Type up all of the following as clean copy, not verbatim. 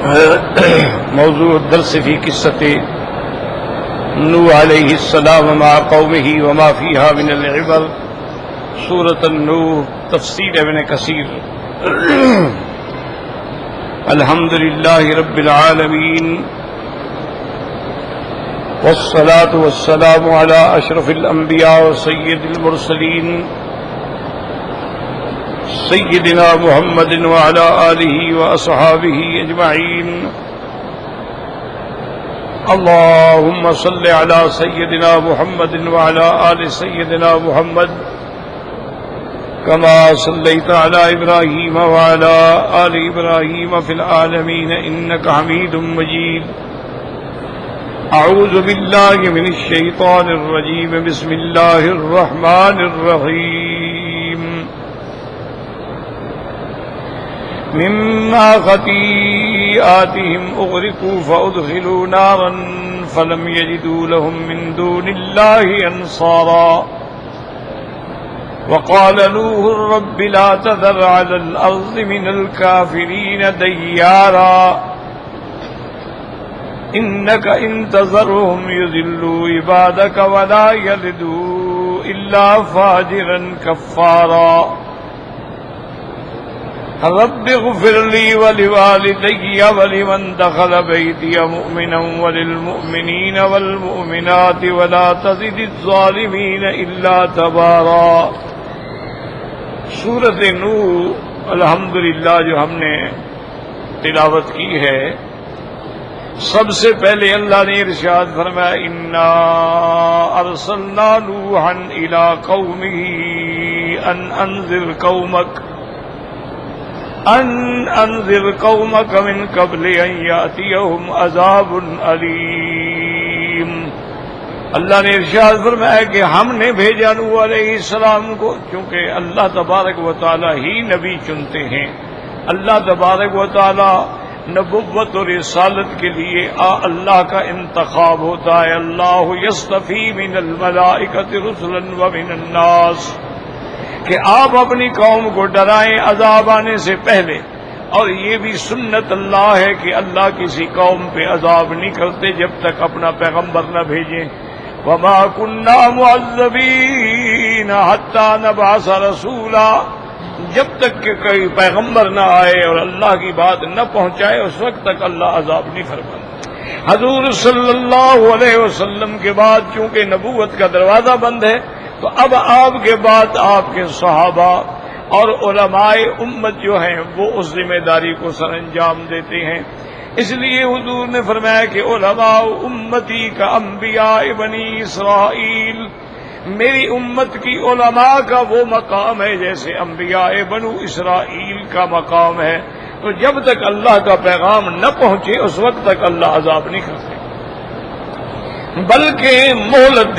موضوع الدرس في قصة نوح عليه السلام مع قومه وما فيها من العبر سورة النوح تفسير ابن كثير الحمد لله رب العالمين والصلاة والسلام على أشرف الأنبياء وسيد المرسلين سيدنا محمد وعلى آله وأصحابه أجمعين اللهم صل على سيدنا محمد وعلى آل سيدنا محمد كما صليت على إبراهيم وعلى آل إبراهيم في العالمين إنك حميد مجيد أعوذ بالله من الشيطان الرجيم بسم الله الرحمن الرحيم مما خطيئاتهم أغرقوا فأدخلوا نارا فلم يجدوا لهم من دون الله أنصارا وقال نوح رب لا تذر على الأرض من الكافرين ديارا إنك إن تذرهم يضلوا عبادك ولا يلدوا إلا فاجرا كفارا رب اغفر لي ولوالدي ولمن دخل بيتي مؤمنا وللمؤمنين والمؤمنات ولا تزد الظالمين إلا تبارا. سورۃ نوح الحمدللہ جو ہم نے تلاوت کی ہے، سب سے پہلے اللہ نے ارشاد فرمایا انا ارسلنا نوحا الى قومه انذر قومك من قبل ان يأتيهم عذاب علیم. اللہ نے ارشاد فرمایا کہ ہم نے بھیجا نوح علیہ السلام کو، چونکہ اللہ تبارک و تعالی ہی نبی چنتے ہیں. اللہ تبارک و تعالی نبوت اور رسالت کے لیے اللہ کا انتخاب ہوتا ہے. اللہ یصطفی من الملائکۃ رسلا ومن الناس، کہ آپ اپنی قوم کو ڈرائیں عذاب آنے سے پہلے. اور یہ بھی سنت اللہ ہے کہ اللہ کسی قوم پہ عذاب نہیں کرتے جب تک اپنا پیغمبر نہ بھیجیں. وما كنا معذبین حتی نبعث رسولا، جب تک کہ کوئی پیغمبر نہ آئے اور اللہ کی بات نہ پہنچائے اس وقت تک اللہ عذاب نہیں فرماتا. حضور صلی اللہ علیہ وسلم کے بعد چونکہ نبوت کا دروازہ بند ہے، تو اب آپ کے بعد آپ کے صحابہ اور علماء امت جو ہیں وہ اس ذمہ داری کو سر انجام دیتے ہیں. اس لیے حضور نے فرمایا کہ علماء امتی کا انبیاء بنی اسرائیل، میری امت کی علماء کا وہ مقام ہے جیسے انبیاء بنو اسرائیل کا مقام ہے. تو جب تک اللہ کا پیغام نہ پہنچے اس وقت تک اللہ عذاب نہیں کرتے، بلکہ مہلت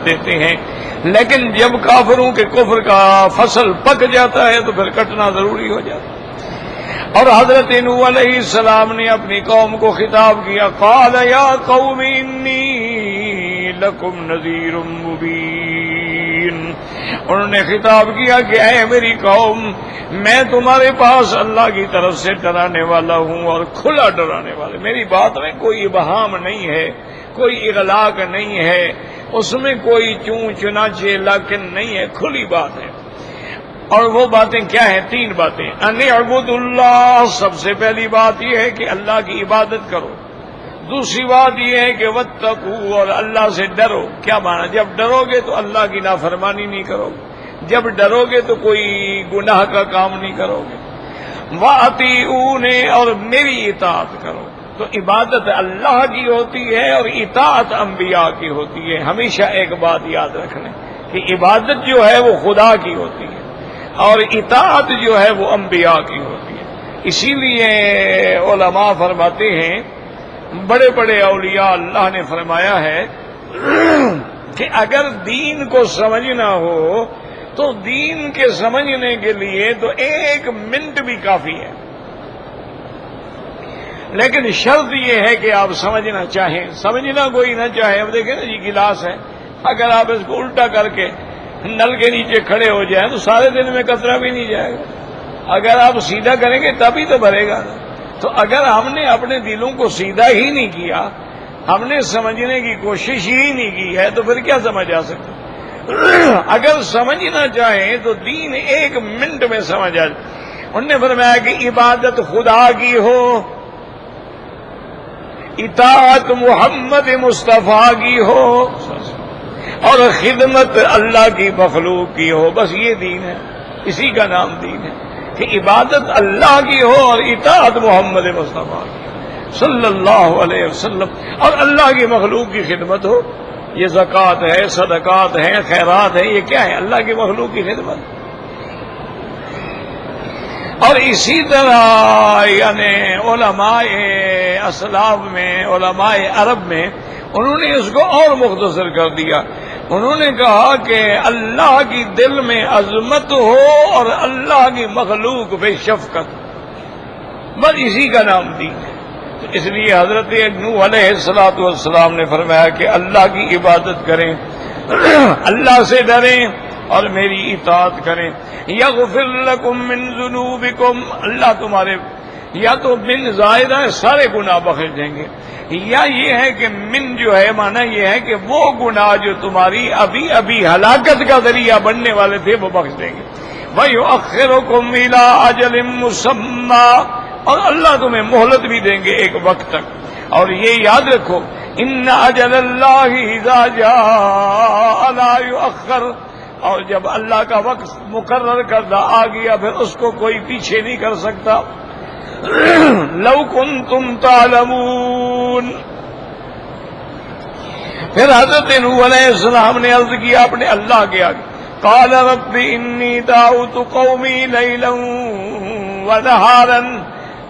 دیتے ہیں. لیکن جب کافروں کے کفر کا فصل پک جاتا ہے تو پھر کٹنا ضروری ہو جاتا ہے. اور حضرت نوح علیہ السلام نے اپنی قوم کو خطاب کیا، قال یا قوم انی لکم نذیر مبین. انہوں نے خطاب کیا کہ اے میری قوم، میں تمہارے پاس اللہ کی طرف سے ڈرانے والا ہوں اور کھلا ڈرانے والا. میری بات میں کوئی ابہام نہیں ہے، کوئی اغلاق نہیں ہے، اس میں کوئی چون چنانچہ لیکن نہیں ہے، کھلی بات ہے. اور وہ باتیں کیا ہیں؟ 3 باتیں. ان اعبدوا اللہ، سب سے پہلی بات یہ ہے کہ اللہ کی عبادت کرو. دوسری بات یہ ہے کہ واتقوا، اور اللہ سے ڈرو. کیا معنی؟ جب ڈرو گے تو اللہ کی نافرمانی نہیں کرو گے، جب ڈرو گے تو کوئی گناہ کا کام نہیں کرو گے. واطیعون، اور میری اطاعت کرو. تو عبادت اللہ کی ہوتی ہے اور اطاعت انبیاء کی ہوتی ہے. ہمیشہ ایک بات یاد رکھنا کہ عبادت جو ہے وہ خدا کی ہوتی ہے اور اطاعت جو ہے وہ انبیاء کی ہوتی ہے. اسی لیے علماء فرماتے ہیں، بڑے بڑے اولیاء اللہ نے فرمایا ہے کہ اگر دین کو سمجھنا ہو تو دین کے سمجھنے کے لیے تو 1 منٹ بھی کافی ہے، لیکن شرط یہ ہے کہ آپ سمجھنا چاہیں. سمجھنا کوئی نہ چاہے. اب دیکھیں نا جی، گلاس ہے، اگر آپ اس کو الٹا کر کے نل کے نیچے کھڑے ہو جائیں تو سارے دن میں قطرہ بھی نہیں جائے گا. اگر آپ سیدھا کریں گے تبھی تو بھرے گا. تو اگر ہم نے اپنے دلوں کو سیدھا ہی نہیں کیا، ہم نے سمجھنے کی کوشش ہی نہیں کی ہے، تو پھر کیا سمجھ آ سکتا؟ اگر سمجھنا چاہیں تو دین 1 منٹ میں سمجھ آ جائے. انہوں نے فرمایا کہ عبادت خدا کی ہو، اطاعت محمد مصطفیٰ کی ہو، اور خدمت اللہ کی مخلوق کی ہو. بس یہ دین ہے، اسی کا نام دین ہے کہ عبادت اللہ کی ہو اور اطاعت محمد مصطفیٰ کی صلی اللہ علیہ وسلم، اور اللہ کی مخلوق کی خدمت ہو. یہ زکوٰۃ ہے، صدقات ہیں، خیرات ہیں، یہ کیا ہے؟ اللہ کی مخلوق کی خدمت. اور اسی طرح یعنی علماء اسلاف میں، علماء عرب میں، انہوں نے اس کو اور مختصر کر دیا. انہوں نے کہا کہ اللہ کی دل میں عظمت ہو اور اللہ کی مخلوق پہ شفقت، بس اسی کا نام دین ہے. تو اس لیے حضرت نوح علیہ السلام نے فرمایا کہ اللہ کی عبادت کریں، اللہ سے ڈریں اور میری اطاعت کریں. یغفر لکم من ذنوبکم، اللہ تمہارے یا تو من زائدہ سارے گناہ بخش دیں گے، یا یہ ہے کہ من جو ہے معنی یہ ہے کہ وہ گناہ جو تمہاری ابھی ابھی ہلاکت کا ذریعہ بننے والے تھے وہ بخش دیں گے. وَيُؤَخِّرُكُمْ إِلَىٰ أَجَلٍ مُّسَمًّى، اور اللہ تمہیں مہلت بھی دیں گے ایک وقت تک. اور یہ یاد رکھو ان اجل اللہ اذا جاء لا یؤخر، اور جب اللہ کا وقت مقرر کردہ آ گیا پھر اس کو کوئی پیچھے نہیں کر سکتا. لو کنتم تعلمون. پھر حضرت نوح علیہ السلام نے عرض کیا اپنے اللہ کے آگے، قال رب انی دعوت قومی لیلا ونہارا،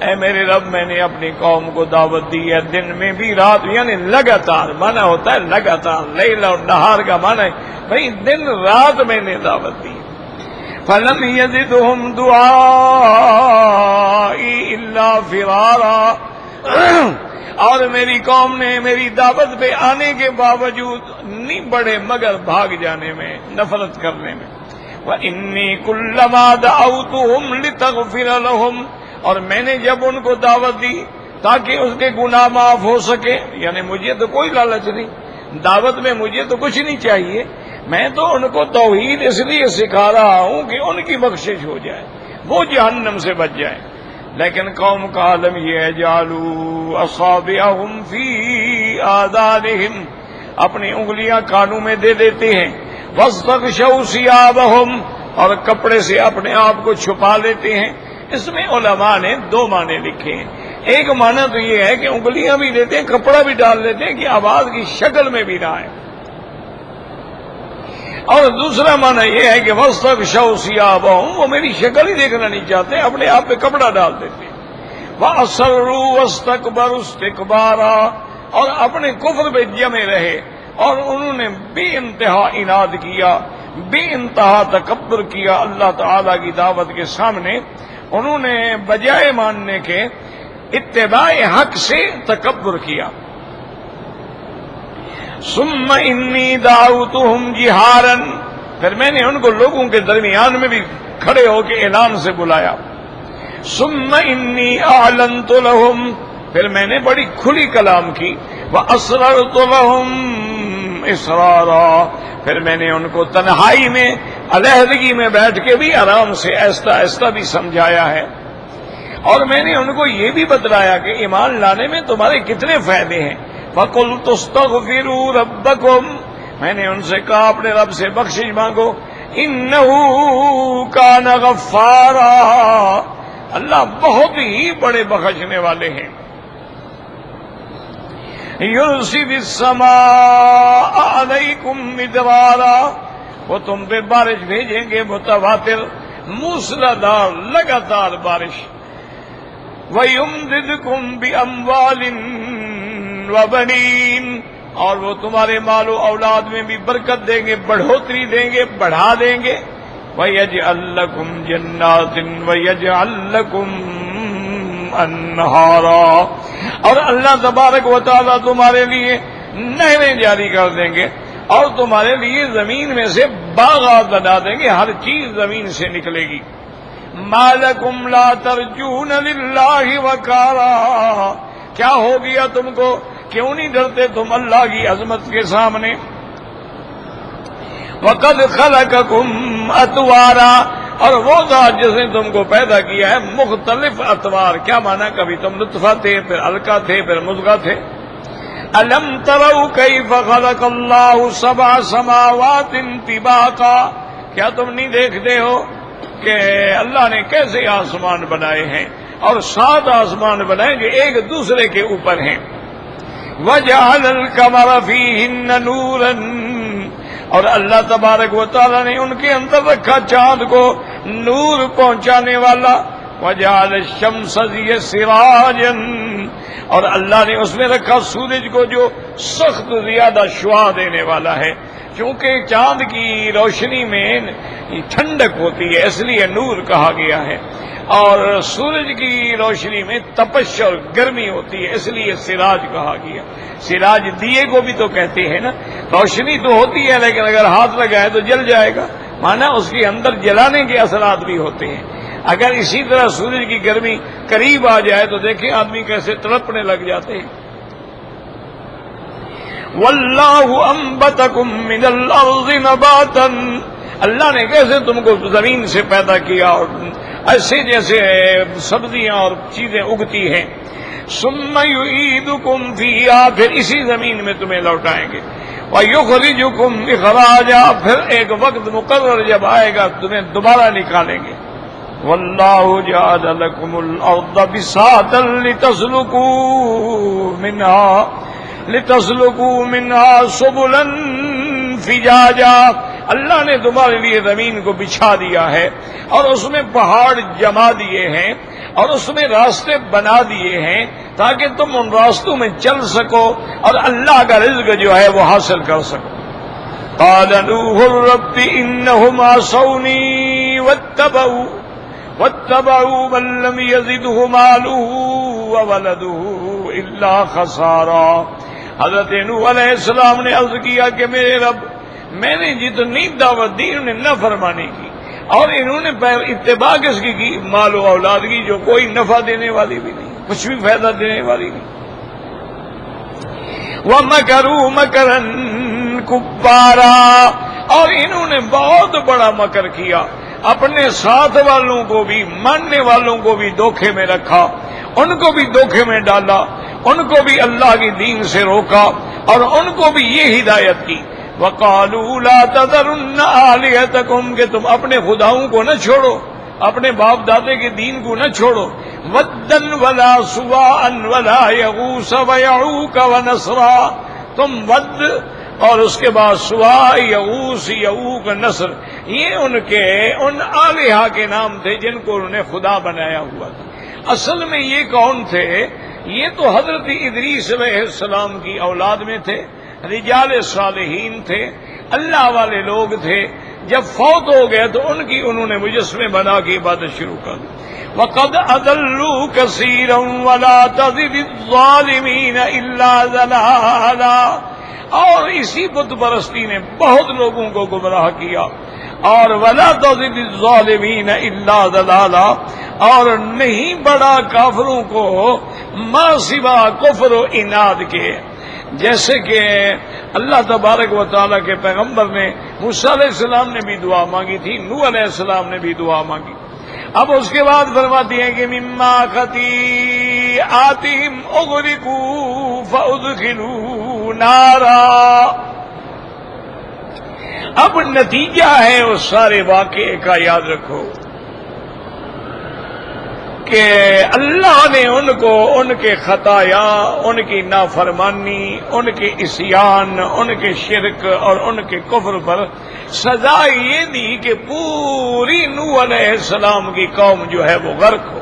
اے میرے رب میں نے اپنی قوم کو دعوت دی ہے دن میں بھی رات، یعنی لگاتار، معنی ہوتا ہے لگاتار، لیل اور نہار کا معنی ہے بھئی دن رات میں نے دعوت دی. فلم یزدہم دعائی الا فرارا، اور میری قوم نے میری دعوت پہ آنے کے باوجود نہیں بڑھے مگر بھاگ جانے میں، نفرت کرنے میں. وَإِنِّي كُلَّمَا دَعَوْتُهُمْ لِتَغْفِرَ لَهُمْ، اور میں نے جب ان کو دعوت دی تاکہ اس کے گناہ معاف ہو سکے، یعنی مجھے تو کوئی لالچ نہیں، دعوت میں مجھے تو کچھ نہیں چاہیے، میں تو ان کو توحید اس لیے سکھا رہا ہوں کہ ان کی بخشش ہو جائے، وہ جہنم سے بچ جائیں. لیکن قوم کا عالم یہ ہے جعلوا اصابعهم فی آذانہم، اپنی انگلیاں کانوں میں دے دیتے ہیں، واستغشوا ثیابہم، اور کپڑے سے اپنے آپ کو چھپا لیتے ہیں. اس میں علماء نے 2 معنی لکھے ہیں. ایک معنی تو یہ ہے کہ انگلیاں بھی دیتے ہیں، کپڑا بھی ڈال لیتے ہیں کہ آواز کی شکل میں بھی نہ آئے، اور دوسرا معنی یہ ہے کہ واستغشوا ثیابہم، وہ میری شکل ہی دیکھنا نہیں چاہتے، اپنے آپ پہ کپڑا ڈال دیتے ہیں. وَأَصَرُّوا وَاسْتَكْبَرُوا اسْتِكْبَارًا، اور اپنے کفر پہ جمے رہے اور انہوں نے بے انتہا عناد کیا، بے انتہا تکبر کیا اللہ تعالی کی دعوت کے سامنے. انہوں نے بجائے ماننے کے اتباع حق سے تکبر کیا. ثم انی دعوتہم جہارا، پھر میں نے ان کو لوگوں کے درمیان میں بھی کھڑے ہو کے اعلان سے بلایا. ثم انی اعلنت لہم، پھر میں نے بڑی کھلی کلام کی. واسررت لہم اسرارا، پھر میں نے ان کو تنہائی میں علیحدگی میں بیٹھ کے بھی آرام سے آہستہ آہستہ بھی سمجھایا ہے. اور میں نے ان کو یہ بھی بتلایا کہ ایمان لانے میں تمہارے کتنے فائدے ہیں. فَقُلْتُ اسْتَغْفِرُوا رَبَّكُمْ، میں نے ان سے کہا اپنے رب سے بخشش مانگو. إِنَّهُ كَانَ غَفَّارًا، اللہ بہت ہی بڑے بخشنے والے ہیں. يُرْسِلِ السَّمَاءَ عَلَيْكُمْ مِدْرَارًا، وہ تم پہ بارش بھیجیں گے متواتر، موسلادھار لگاتار بارش. وَيُمْدِدْكُمْ بِأَمْوَالٍ وَبَنِينَ، اور وہ تمہارے مال و اولاد میں بھی برکت دیں گے، بڑھوتری دیں گے، بڑھا دیں گے. وَيَجْعَلْ لَكُمْ جَنَّاتٍ وَيَجْعَلْ لَكُمْ أَنْهَارًا، اور اللہ تبارک و تعالیٰ تمہارے لیے نہریں جاری کر دیں گے اور تمہارے لیے زمین میں سے باغات بنا دیں گے، ہر چیز زمین سے نکلے گی. ما لکم لا ترجون للہ وقارا، کیا ہو گیا تم کو، کیوں نہیں ڈرتے تم اللہ کی عظمت کے سامنے؟ وقد خلقکم اطوارا، اور وہ ذات جس نے تم کو پیدا کیا ہے مختلف اطوار، کیا مانا، کبھی تم نطفہ تھے، پھر علقہ تھے، پھر مضغہ تھے۔ الم تروا کیف خلق اللہ سبع سماوات طباقا، کیا تم نہیں دیکھتے ہو کہ اللہ نے کیسے آسمان بنائے ہیں، اور 7 آسمان بنائے جو ایک دوسرے کے اوپر ہیں۔ وجعل القمر فیہن نورا، اور اللہ تبارک و تعالی نے ان کے اندر رکھا چاند کو نور پہنچانے والا۔ وجعل الشمس سراجا، اور اللہ نے اس میں رکھا سورج کو جو سخت زیادہ شعاع دینے والا ہے، کیونکہ چاند کی روشنی میں ٹھنڈک ہوتی ہے اس لیے نور کہا گیا ہے، اور سورج کی روشنی میں تپش اور گرمی ہوتی ہے اس لیے سراج کہا گیا۔ سراج دیے کو بھی تو کہتے ہیں نا، روشنی تو ہوتی ہے لیکن اگر ہاتھ لگائے تو جل جائے گا، مانا اس کے اندر جلانے کے اثرات بھی ہوتے ہیں۔ اگر اسی طرح سورج کی گرمی قریب آ جائے تو دیکھیں آدمی کیسے تڑپنے لگ جاتے ہیں۔ واللہ انبتکم من الارض نباتا، اللہ نے کیسے تم کو زمین سے پیدا کیا اور ایسے جیسے سبزیاں اور چیزیں اگتی ہیں۔ ثم یعیدکم فیہا، پھر اسی زمین میں تمہیں لوٹائیں گے۔ ویخرجکم اخراجا، پھر ایک وقت مقرر جب آئے گا تمہیں دوبارہ نکالیں گے۔ واللہ جعل لکم الارض بساطا لتسلکوا منہا سبلا فجاجا، اللہ نے تمہارے لیے زمین کو بچھا دیا ہے اور اس میں پہاڑ جما دیے ہیں اور اس میں راستے بنا دیے ہیں تاکہ تم ان راستوں میں چل سکو اور اللہ کا رزق جو ہے وہ حاصل کر سکو۔ قال نوح رب انہم عصونی واتبعوا من لم يزده ماله وولده الا خسارا۔ حضرت نوح علیہ السلام نے عرض کیا کہ میرے رب، میں نے جتنی دعوت دی انہوں نے نافرمانی کی، اور انہوں نے اتباع کس کی مال و اولاد کی جو کوئی نفع دینے والی بھی نہیں، کچھ بھی فائدہ دینے والی نہیں۔ وَمَكَرُوا مَكْرًا كُبَّارًا، اور انہوں نے بہت بڑا مکر کیا، اپنے ساتھ والوں کو بھی، ماننے والوں کو بھی دھوکے میں رکھا، ان کو بھی دھوکے میں ڈالا، ان کو بھی اللہ کی دین سے روکا اور ان کو بھی یہ ہدایت کی۔ وَقَالُوا لَا تَذَرُنَّ آلِهَتَكُمْ، کہ تم اپنے خداؤں کو نہ چھوڑو، اپنے باپ دادے کے دین کو نہ چھوڑو۔ وَدًّا وَلَا سُوَاءً وَلَا يَغُوثَ وَيَعُوقَ وَنَسْرًا، تم ود اور اس کے بعد سوا، یغوث، یعوق، نصر، یہ ان آلہہ کے نام تھے جن کو انہوں نے خدا بنایا ہوا تھا۔ اصل میں یہ کون تھے؟ یہ تو حضرت ادریس علیہ السلام کی اولاد میں تھے، رجال صالحین تھے، اللہ والے لوگ تھے۔ جب فوت ہو گئے تو انہوں نے مجسمے بنا کے عبادت شروع کر دی۔ وَقَدْ أَضَلُّوا كَثِيرًا وَلَا تَزِدِ الظَّالِمِينَ إِلَّا ضَلَالًا، اور اسی بت پرستی نے بہت لوگوں کو گمراہ کیا، اور وَلَا تَزِدِ الظَّالِمِينَ إِلَّا ضَلَالًا، اور نہیں بڑا کافروں کو ما سوا کفر و عناد کے۔ جیسے کہ اللہ تبارک و تعالیٰ کے پیغمبر نے موسیٰ علیہ السلام نے بھی دعا مانگی تھی، نوح علیہ السلام نے بھی دعا مانگی۔ اب اس کے بعد فرماتی ہیں کہ مما خطیئاتہم اغرقوا فادخلوا نارا۔ اب نتیجہ ہے اس سارے واقعے کا، یاد رکھو کہ اللہ نے ان کو ان کے خطایا، ان کی نافرمانی، ان کے عصیان، ان کے شرک اور ان کے کفر پر سزا یہ دی کہ پوری نوح علیہ السلام کی قوم جو ہے وہ غرق ہو۔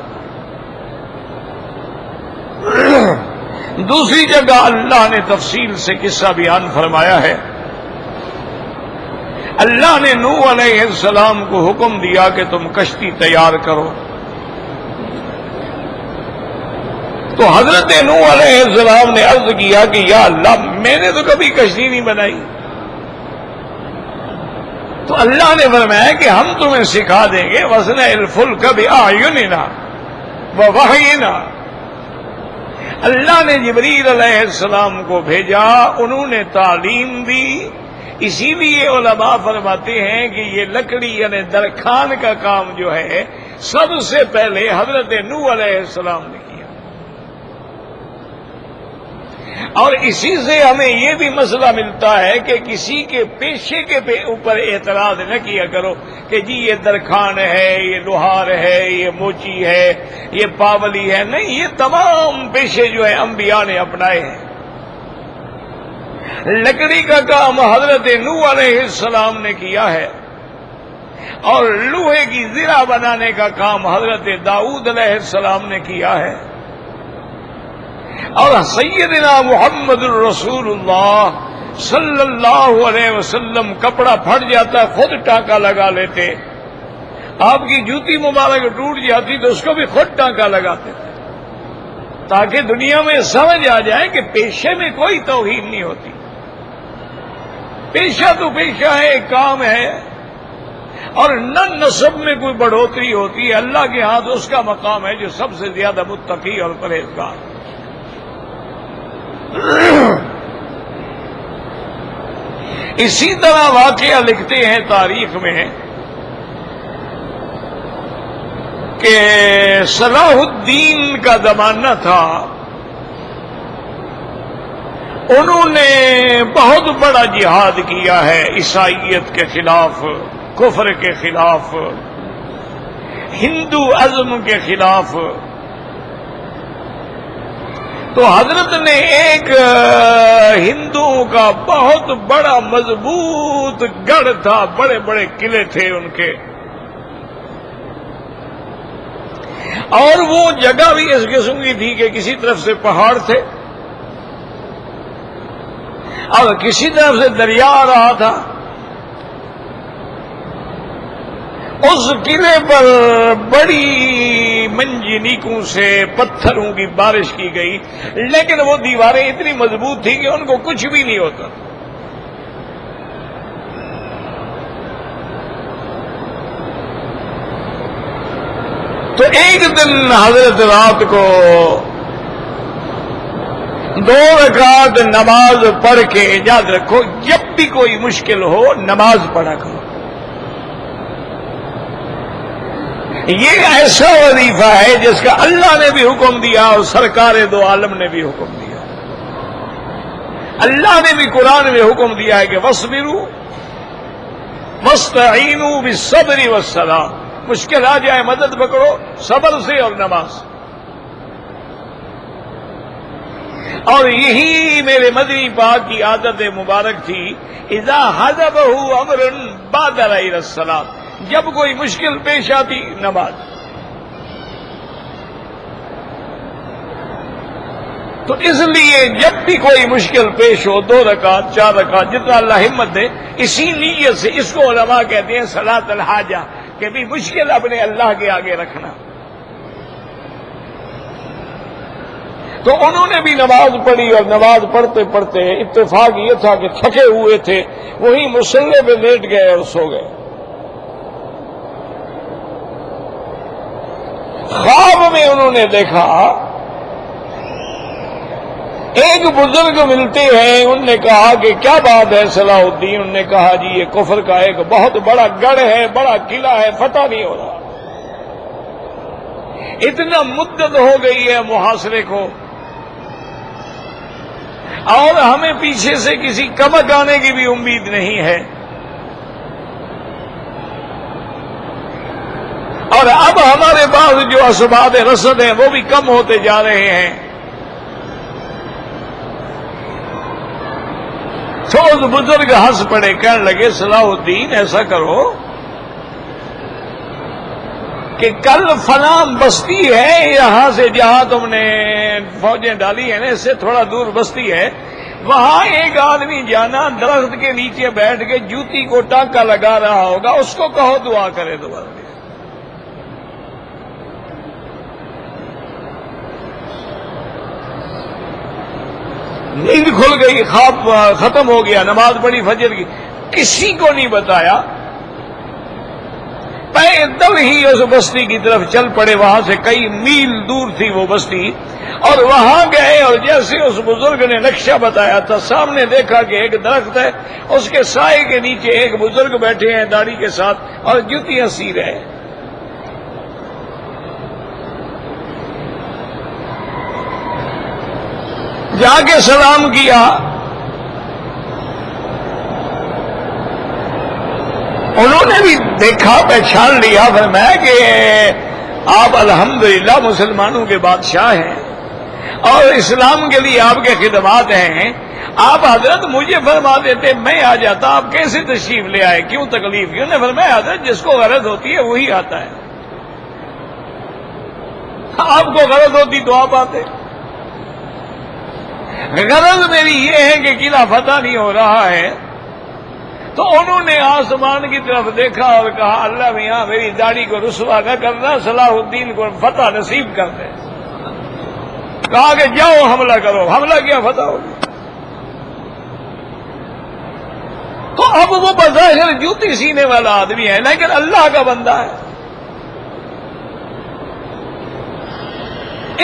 دوسری جگہ اللہ نے تفصیل سے قصہ بیان فرمایا ہے۔ اللہ نے نوح علیہ السلام کو حکم دیا کہ تم کشتی تیار کرو، تو حضرت نوح علیہ السلام نے عرض کیا کہ یا اللہ، میں نے تو کبھی کشتی نہیں بنائی، تو اللہ نے فرمایا کہ ہم تمہیں سکھا دیں گے وَصْنَعِ الْفُلْكَ بِأَعْيُنِنَا وَوَحْيِنَا. اللہ نے جبریل علیہ السلام کو بھیجا، انہوں نے تعلیم دی. اسی لیے علماء فرماتے ہیں کہ یہ لکڑی یعنی درخان کا کام جو ہے سب سے پہلے حضرت نوح علیہ السلام نے کیا. اور اسی سے ہمیں یہ بھی مسئلہ ملتا ہے کہ کسی کے پیشے کے اوپر اعتراض نہ کیا کرو کہ جی یہ درخان ہے، یہ لوہار ہے، یہ موچی ہے، یہ پاولی ہے. نہیں، یہ تمام پیشے جو ہیں انبیاء نے اپنائے ہیں. لکڑی کا کام حضرت نوح علیہ السلام نے کیا ہے، اور لوہے کی زرہ بنانے کا کام حضرت داؤد علیہ السلام نے کیا ہے. اور سیدنا محمد الرسول اللہ صلی اللہ علیہ وسلم کپڑا پھٹ جاتا خود ٹانکا لگا لیتے. آپ کی جوتی مبارک ٹوٹ جاتی تو اس کو بھی خود ٹانکا لگاتے تھے، تاکہ دنیا میں سمجھ آ جائے کہ پیشے میں کوئی توہین نہیں ہوتی. پیشہ تو پیشہ ہے، ایک کام ہے، اور نہ نسب میں کوئی بڑھوتری ہوتی ہے. اللہ کے ہاتھ اس کا مقام ہے جو سب سے زیادہ متقی اور پرہیزگار. اسی طرح واقعہ لکھتے ہیں تاریخ میں کہ صلاح الدین کا زمانہ تھا. انہوں نے بہت بڑا جہاد کیا ہے عیسائیت کے خلاف، کفر کے خلاف، ہندو ازم کے خلاف. تو حضرت نے ایک ہندوؤں کا بہت بڑا مضبوط گڑھ تھا، بڑے بڑے قلعے تھے ان کے، اور وہ جگہ بھی اس قسم کی تھی کہ کسی طرف سے پہاڑ تھے اور کسی طرف سے دریا آ رہا تھا. اس قلعے پر بڑی منجنیکوں سے پتھروں کی بارش کی گئی، لیکن وہ دیواریں اتنی مضبوط تھیں کہ ان کو کچھ بھی نہیں ہوتا. تو ایک دن حضرت رات کو 2 رکعت نماز پڑھ کے، یاد رکھو جب بھی کوئی مشکل ہو نماز پڑھا کرو. یہ ایسا وظیفہ ہے جس کا اللہ نے بھی حکم دیا اور سرکار دو عالم نے بھی حکم دیا. اللہ نے بھی قرآن میں حکم دیا ہے کہ وَاصْبِرُوا وَاسْتَعِينُوا بِالصَّبْرِ وَالصَّلَاةِ. مشکل آ جائے مدد پکڑو صبر سے اور نماز. اور یہی میرے مدنی پاک کی عادت مبارک تھی، اذا حضبہ امر بادر الی الصلاۃ. جب کوئی مشکل پیش آتی نماز. تو اس لیے جب بھی کوئی مشکل پیش ہو 2 رکعت 4 رکعت جتنا اللہ ہمت دے، اسی نیت سے، اس کو علماء کہتے ہیں صلاۃ الحاجہ، کہ بھی مشکل اپنے اللہ کے آگے رکھنا. تو انہوں نے بھی نماز پڑھی، اور نماز پڑھتے پڑھتے اتفاق یہ تھا کہ تھکے ہوئے تھے، وہیں مصلی پہ لیٹ گئے اور سو گئے. خواب میں انہوں نے دیکھا ایک بزرگ ملتے ہیں. انہوں نے کہا کہ کیا بات ہے صلاح الدین؟ انہوں نے کہا جی یہ کفر کا ایک بہت بڑا گڑھ ہے، بڑا قلعہ ہے، فتح نہیں ہو رہا. اتنا مدت ہو گئی ہے محاصرے کو، اور ہمیں پیچھے سے کسی کمک آنے کی بھی امید نہیں ہے. اور اب ہمارے پاس جو اسباب رسد ہیں وہ بھی کم ہوتے جا رہے ہیں. تو اس بزرگ ہنس پڑے، کہنے لگے صلاح الدین ایسا کرو کہ کل فلاں بستی ہے یہاں سے، جہاں تم نے فوجیں ڈالی ہیں نا، اس سے تھوڑا دور بستی ہے، وہاں ایک آدمی جانا، درخت کے نیچے بیٹھ کے جوتی کو ٹانکا لگا رہا ہوگا، اس کو کہو دعا کرے دوبارہ. نیند کھل گئی، خواب ختم ہو گیا، نماز پڑھی فجر کی. کسی کو نہیں بتایا پیدل ہی اس بستی کی طرف چل پڑے. وہاں سے کئی میل دور تھی وہ بستی, اور وہاں گئے اور جیسے اس بزرگ نے نقشہ بتایا تھا سامنے دیکھا کہ ایک درخت ہے, اس کے سائے کے نیچے ایک بزرگ بیٹھے ہیں داڑھی کے ساتھ اور جوتیاں سی رہے ہیں. جا کے سلام کیا. انہوں نے بھی دیکھا, پہچان لیا. فرمایا کہ آپ الحمدللہ مسلمانوں کے بادشاہ ہیں اور اسلام کے لیے آپ کے خدمات ہیں. آپ حضرت مجھے فرما دیتے میں آ جاتا, آپ کیسے تشریف لے آئے, کیوں تکلیف کیوں؟ نے فرمایا حضرت جس کو غرض ہوتی ہے وہی آتا ہے. آپ کو غرض ہوتی تو آپ آتے. غرض میری یہ ہے کہ قلعہ فتح نہیں ہو رہا ہے. تو انہوں نے آسمان کی طرف دیکھا اور کہا اللہ میاں میری داڑھی کو رسوا نہ کرنا, صلاح الدین کو فتح نصیب کر دے. کہا کہ جاؤ حملہ کرو. حملہ کیا, فتح ہوگی. تو اب وہ بظاہر جوتی سینے والا آدمی ہے لیکن اللہ کا بندہ ہے.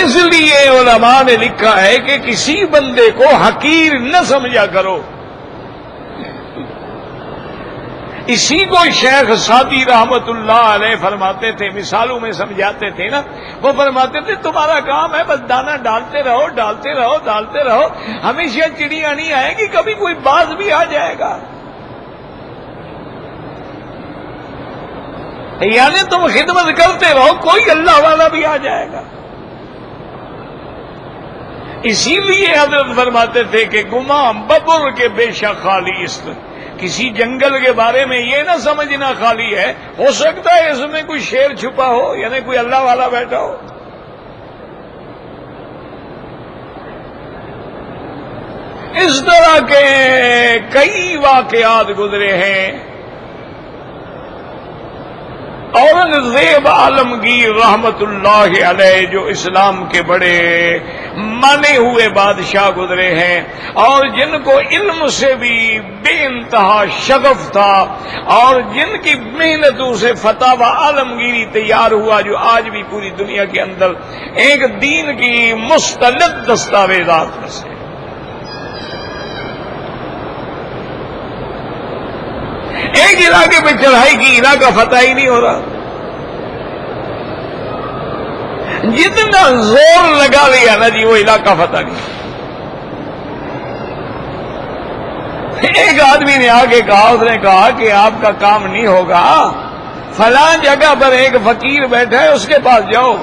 اس لیے علماء نے لکھا ہے کہ کسی بندے کو حقیر نہ سمجھا کرو. اسی کو شیخ سعدی رحمت اللہ علیہ فرماتے تھے, مثالوں میں سمجھاتے تھے نا. وہ فرماتے تھے تمہارا کام ہے بس دانا ڈالتے رہو ڈالتے رہو ڈالتے رہو, ہمیشہ چڑیاں نہیں آئے گی, کبھی کوئی باز بھی آ جائے گا. یعنی تم خدمت کرتے رہو, کوئی اللہ والا بھی آ جائے گا. اسی لیے حضرت فرماتے تھے کہ گماں ببر کے بے شک خالی است. کسی جنگل کے بارے میں یہ نہ سمجھنا خالی ہے, ہو سکتا ہے اس میں کوئی شیر چھپا ہو, یعنی کوئی اللہ والا بیٹھا ہو. اس طرح کے کئی واقعات گزرے ہیں. اورنگزیب عالمگیر رحمت اللہ علیہ جو اسلام کے بڑے مانے ہوئے بادشاہ گزرے ہیں اور جن کو علم سے بھی بے انتہا شغف تھا اور جن کی محنتوں سے فتح و عالمگیری تیار ہوا, جو آج بھی پوری دنیا کے اندر ایک دین کی مستند دستاویزات میں سے. ایک علاقے پہ چڑھائی کی, علاقہ فتح ہی نہیں ہو رہا. جتنا زور لگا لیا نا جی وہ علاقہ فتح نہیں. ایک آدمی نے آگے کہا, اس نے کہا کہ آپ کا کام نہیں ہوگا, فلاں جگہ پر ایک فقیر بیٹھا ہے اس کے پاس جاؤ.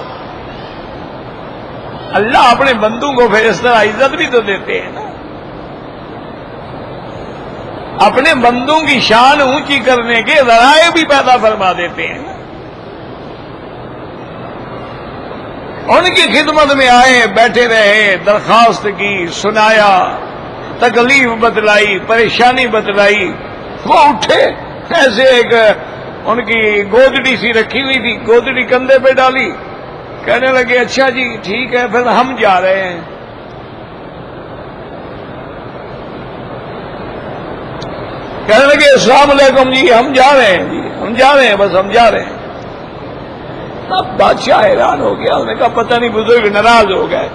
اللہ اپنے بندوں کو پھر اس طرح عزت بھی تو دیتے ہیں نا, اپنے بندوں کی شان اونچی کرنے کے ذرائع بھی پیدا فرما دیتے ہیں. ان کی خدمت میں آئے, بیٹھے رہے, درخواست کی, سنایا, تکلیف بتلائی, پریشانی بتلائی. وہ اٹھے, ایسے ایک ان کی گودڑی سی رکھی ہوئی تھی, گودڑی کندھے پہ ڈالی, کہنے لگے اچھا جی ٹھیک ہے پھر ہم جا رہے ہیں. کہنے لگے السلام علیکم جی ہم جا رہے ہیں, جی ہم جا رہے ہیں, بس ہم جا رہے ہیں. اب بادشاہ حیران ہو گیا, اس نے کہا پتہ نہیں بزرگ ناراض ہو گئے,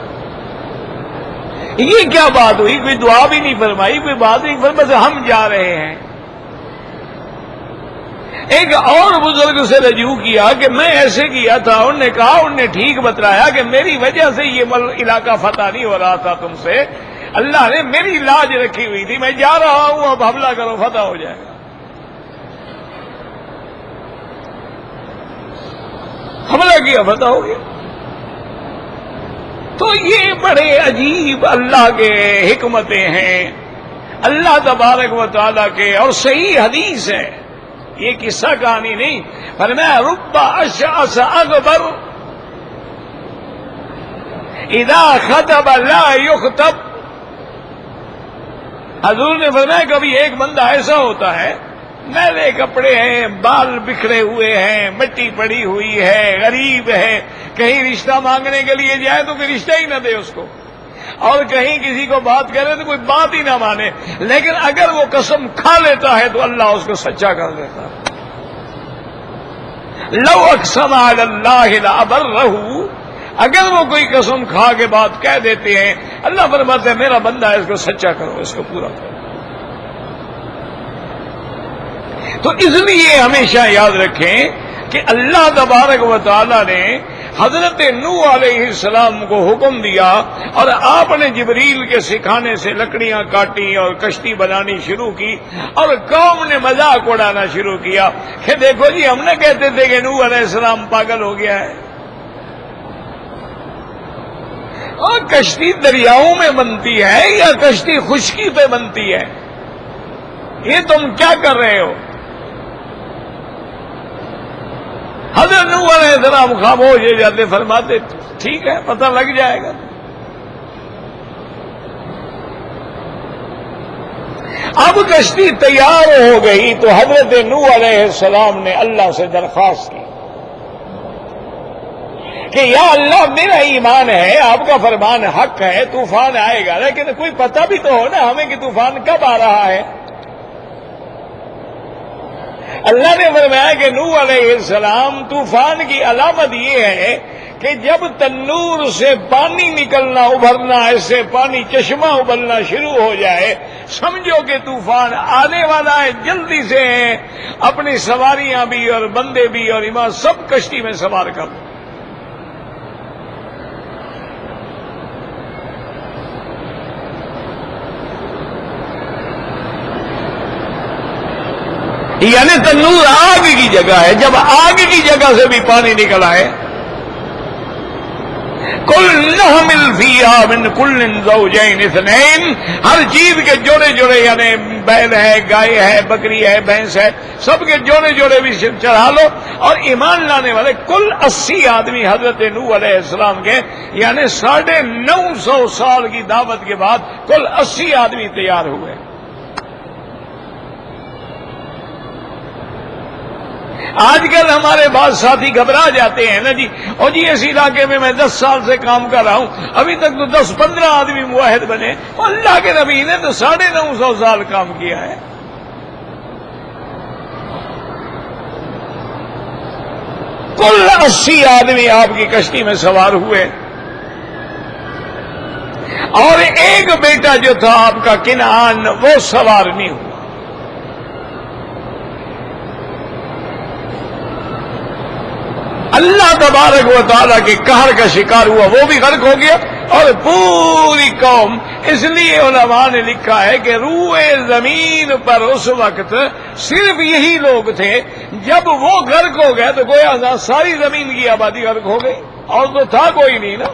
یہ کیا بات ہوئی, کوئی دعا بھی نہیں فرمائی, کوئی بات نہیں فرمائی, ہم جا رہے ہیں. ایک اور بزرگ سے رجوع کیا کہ میں ایسے کیا تھا, انہوں نے کہا, انہوں نے ٹھیک بتلایا کہ میری وجہ سے یہ علاقہ فتح نہیں ہو رہا تھا تم سے, اللہ نے میری لاج رکھی ہوئی تھی, میں جا رہا ہوں, اب حملہ کرو فتح ہو جائے گا. حملہ کیا, فتح ہو گیا. تو یہ بڑے عجیب اللہ کے حکمتیں ہیں, اللہ تبارک و تعالیٰ کے, اور صحیح حدیث ہے, یہ قصہ کہانی نہیں. فرمایا رب اشعث اغبر اذا خطب لا یخطب. حضور نے فرمایا کبھی ایک بندہ ایسا ہوتا ہے, میلے کپڑے ہیں, بال بکھرے ہوئے ہیں, مٹی پڑی ہوئی ہے, غریب ہے, کہیں رشتہ مانگنے کے لیے جائے تو کوئی رشتہ ہی نہ دے اس کو, اور کہیں کسی کو بات کرے تو کوئی بات ہی نہ مانے, لیکن اگر وہ قسم کھا لیتا ہے تو اللہ اس کو سچا کر دیتا ہے. لو اقسم علی اللہ لابرہ، اگر وہ کوئی قسم کھا کے بات کہہ دیتے ہیں، اللہ فرماتا ہے میرا بندہ ہے، اس کو سچا کرو، اس کو پورا کرو۔ تو اس لیے ہمیشہ یاد رکھیں کہ اللہ تبارک و تعالی نے حضرت نوح علیہ السلام کو حکم دیا، اور آپ نے جبریل کے سکھانے سے لکڑیاں کاٹی اور کشتی بنانی شروع کی، اور قوم نے مذاق اڑانا شروع کیا کہ دیکھو جی ہم نے کہتے تھے کہ نوح علیہ السلام پاگل ہو گیا ہے، اور کشتی دریاؤں میں بنتی ہے یا کشتی خشکی پہ بنتی ہے، یہ تم کیا کر رہے ہو؟ حضرت نوح علیہ السلام خاموش ہو جاتے، فرماتے ٹھیک ہے پتہ لگ جائے گا۔ اب کشتی تیار ہو گئی تو حضرت نوح علیہ السلام نے اللہ سے درخواست کی کہ یا اللہ میرا ایمان ہے، آپ کا فرمان حق ہے، طوفان آئے گا، لیکن کوئی پتہ بھی تو ہو نا ہمیں کہ طوفان کب آ رہا ہے۔ اللہ نے فرمایا کہ نوح علیہ السلام طوفان کی علامت یہ ہے کہ جب تنور سے پانی نکلنا ابھرنا، ایسے پانی چشمہ ابلنا شروع ہو جائے، سمجھو کہ طوفان آنے والا ہے، جلدی سے اپنی سواریاں بھی اور بندے بھی اور ایمان سب کشتی میں سوار کر دو۔ یعنی تنور آگ کی جگہ ہے، جب آگ کی جگہ سے بھی پانی نکل آئے، کل نحمل فیہا من کل زوجین اثنین، ہر چیز کے جوڑے جوڑے، یعنی بیل ہے، گائے ہے، بکری ہے، بھینس ہے، سب کے جوڑے جوڑے بھی چڑھا لو، اور ایمان لانے والے کل 80 آدمی حضرت نوح علیہ السلام کے، یعنی 950 سال کی دعوت کے بعد کل 80 آدمی تیار ہوئے۔ آج کل ہمارے بعض ساتھی گھبرا جاتے ہیں نا جی، اور جی اس علاقے میں 10 سال سے کام کر رہا ہوں، ابھی تک تو 10-15 آدمی موحد بنے، اور اللہ کے نبی نے تو 950 سال کام کیا ہے۔ کل 80 آدمی آپ کی کشتی میں سوار ہوئے، اور ایک بیٹا جو تھا آپ کا کنعان، وہ سوار نہیں ہوا۔ اللہ تبارک و تعالیٰ کے قہر کا شکار ہوا، وہ بھی غرق ہو گیا، اور پوری قوم۔ اس لیے علماء نے لکھا ہے کہ روئے زمین پر اس وقت صرف یہی لوگ تھے، جب وہ غرق ہو گئے تو گویا ساری زمین کی آبادی غرق ہو گئی، اور تو تھا کوئی نہیں نا۔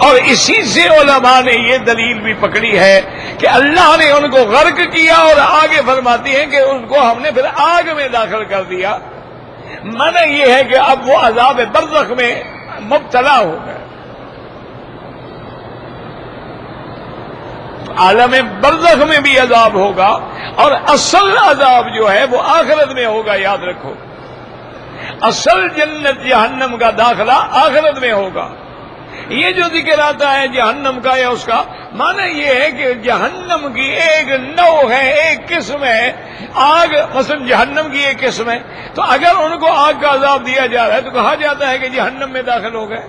اور اسی سے علماء نے یہ دلیل بھی پکڑی ہے کہ اللہ نے ان کو غرق کیا، اور آگے فرماتی ہیں کہ ان کو ہم نے پھر آگ میں داخل کر دیا۔ معنی یہ ہے کہ اب وہ عذاب برزخ میں مبتلا ہو گئے، عالم برزخ میں بھی عذاب ہوگا، اور اصل عذاب جو ہے وہ آخرت میں ہوگا، یاد رکھو۔ اصل جنت جہنم کا داخلہ آخرت میں ہوگا۔ یہ جو ذکر آتا ہے جہنم کا یا اس کا، معنی یہ ہے کہ جہنم کی ایک نوع ہے، ایک قسم ہے آگ، مثلا جہنم کی ایک قسم ہے، تو اگر ان کو آگ کا عذاب دیا جا رہا ہے تو کہا جاتا ہے کہ جہنم میں داخل ہو گئے۔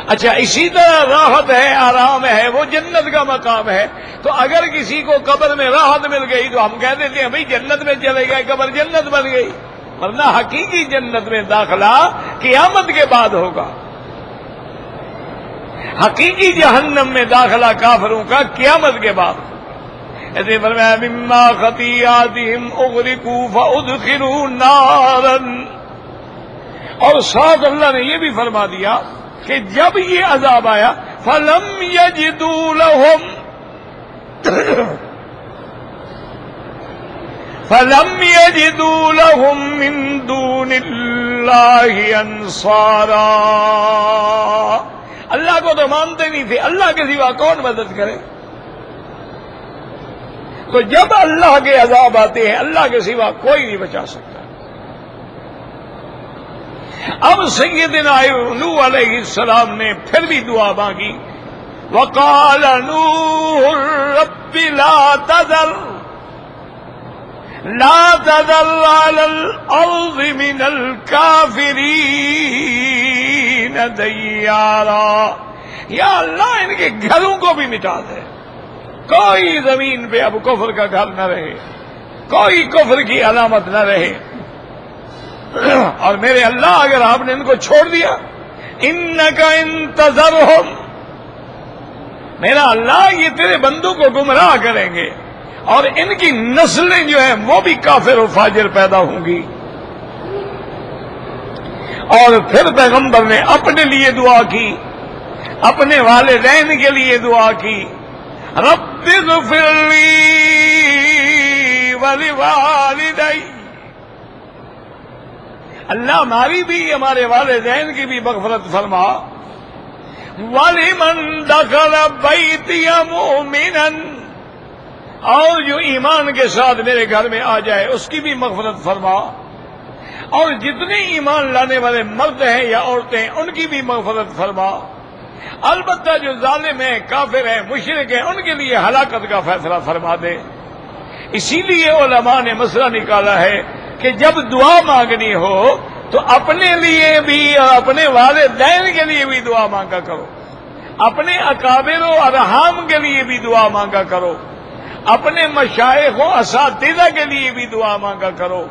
اچھا، اسی طرح راحت ہے، آرام ہے، وہ جنت کا مقام ہے، تو اگر کسی کو قبر میں راحت مل گئی تو ہم کہہ دیتے ہیں بھئی جنت میں چلے گئے، قبر جنت بن گئی، ورنہ حقیقی جنت میں داخلہ قیامت کے بعد ہوگا، حقیقی جہنم میں داخلہ کافروں کا قیامت کے بعد۔ ایسے فرمایا مما خطیئاتہم اغرقوا فادخلوا نارا، اور ساتھ اللہ نے یہ بھی فرما دیا کہ جب یہ عذاب آیا فلم یجدوا لہم فَلَمْ يَجِدُوا لَهُم مِّن دُونِ اللَّهِ أَنصَارًا، اللہ کو تو مانتے نہیں تھے، اللہ کے سوا کون مدد کرے؟ تو جب اللہ کے عذاب آتے ہیں اللہ کے سوا کوئی نہیں بچا سکتا۔ اب سیدنا نوح علیہ السلام نے پھر بھی دعا مانگی، وَقَالَ نُوحٌ رَبِّ لا تذر على الارض من الکافرین دیارا، یا اللہ ان کے گھروں کو بھی مٹا دے، کوئی زمین پہ اب کفر کا گھر نہ رہے، کوئی کفر کی علامت نہ رہے۔ اور میرے اللہ اگر آپ نے ان کو چھوڑ دیا، انک ان تذرہم، میرا اللہ یہ تیرے بندوں کو گمراہ کریں گے اور ان کی نسلیں جو ہیں وہ بھی کافر و فاجر پیدا ہوں گی۔ اور پھر پیغمبر نے اپنے لیے دعا کی، اپنے والدین کے لیے دعا کی، رب اغفر لی ولوالدی، اللہ ہماری بھی ہمارے والدین کی بھی مغفرت فرما، وَلِمَنْ دَخَلَ بَيْتِيَ مُؤْمِنًا، اور جو ایمان کے ساتھ میرے گھر میں آ جائے اس کی بھی مغفرت فرما، اور جتنے ایمان لانے والے مرد ہیں یا عورتیں ہیں ان کی بھی مغفرت فرما، البتہ جو ظالم ہیں، کافر ہیں، مشرک ہیں، ان کے لیے ہلاکت کا فیصلہ فرما دے۔ اسی لیے علماء نے مسئلہ نکالا ہے کہ جب دعا مانگنی ہو تو اپنے لیے بھی اور اپنے والدین کے لیے بھی دعا مانگا کرو، اپنے اکابر و ارحام کے لیے بھی دعا مانگا کرو، اپنے مشائخ و اساتذہ کے لیے بھی دعا مانگا کرو،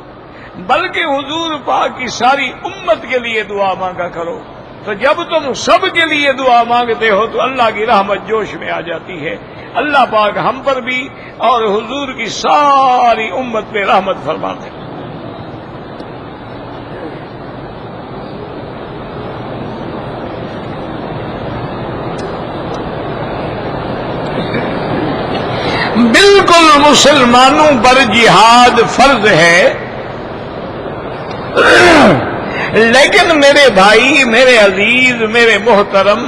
بلکہ حضور پاک کی ساری امت کے لیے دعا مانگا کرو۔ تو جب تم سب کے لیے دعا مانگتے ہو تو اللہ کی رحمت جوش میں آ جاتی ہے۔ اللہ پاک ہم پر بھی اور حضور کی ساری امت پہ رحمت فرما دے۔ بالکل مسلمانوں پر جہاد فرض ہے، لیکن میرے بھائی، میرے عزیز، میرے محترم،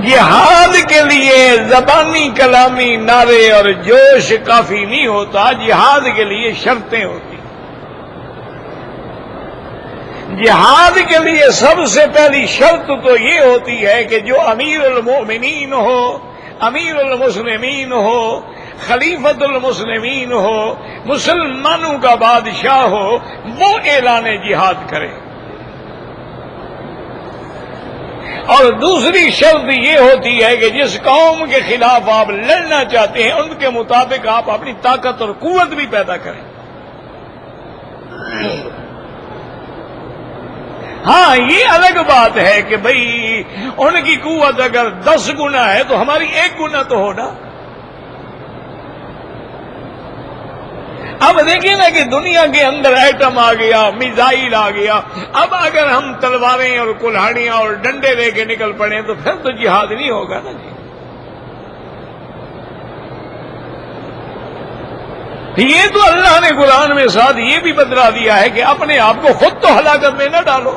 جہاد کے لیے زبانی کلامی نعرے اور جوش کافی نہیں ہوتا، جہاد کے لیے شرطیں ہوتی۔ جہاد کے لیے سب سے پہلی شرط تو یہ ہوتی ہے کہ جو امیر المؤمنین ہو، امیر المسلمین ہو، خلیفۃ المسلمین ہو، مسلمانوں کا بادشاہ ہو، وہ اعلان جہاد کرے۔ اور دوسری شرط یہ ہوتی ہے کہ جس قوم کے خلاف آپ لڑنا چاہتے ہیں ان کے مطابق آپ اپنی طاقت اور قوت بھی پیدا کریں۔ ہاں، یہ الگ بات ہے کہ بھئی ان کی قوت اگر 10 گنا ہے تو ہماری 1 گنا تو ہونا۔ اب دیکھیں نا کہ دنیا کے اندر ایٹم آ گیا، میزائل آ گیا، اب اگر ہم تلواریں اور کلہاڑیاں اور ڈنڈے لے کے نکل پڑیں تو پھر تو جہاد نہیں ہوگا نا جی۔ یہ تو اللہ نے قرآن میں ساتھ یہ بھی بتلا دیا ہے کہ اپنے آپ کو خود تو ہلاکت میں نہ ڈالو۔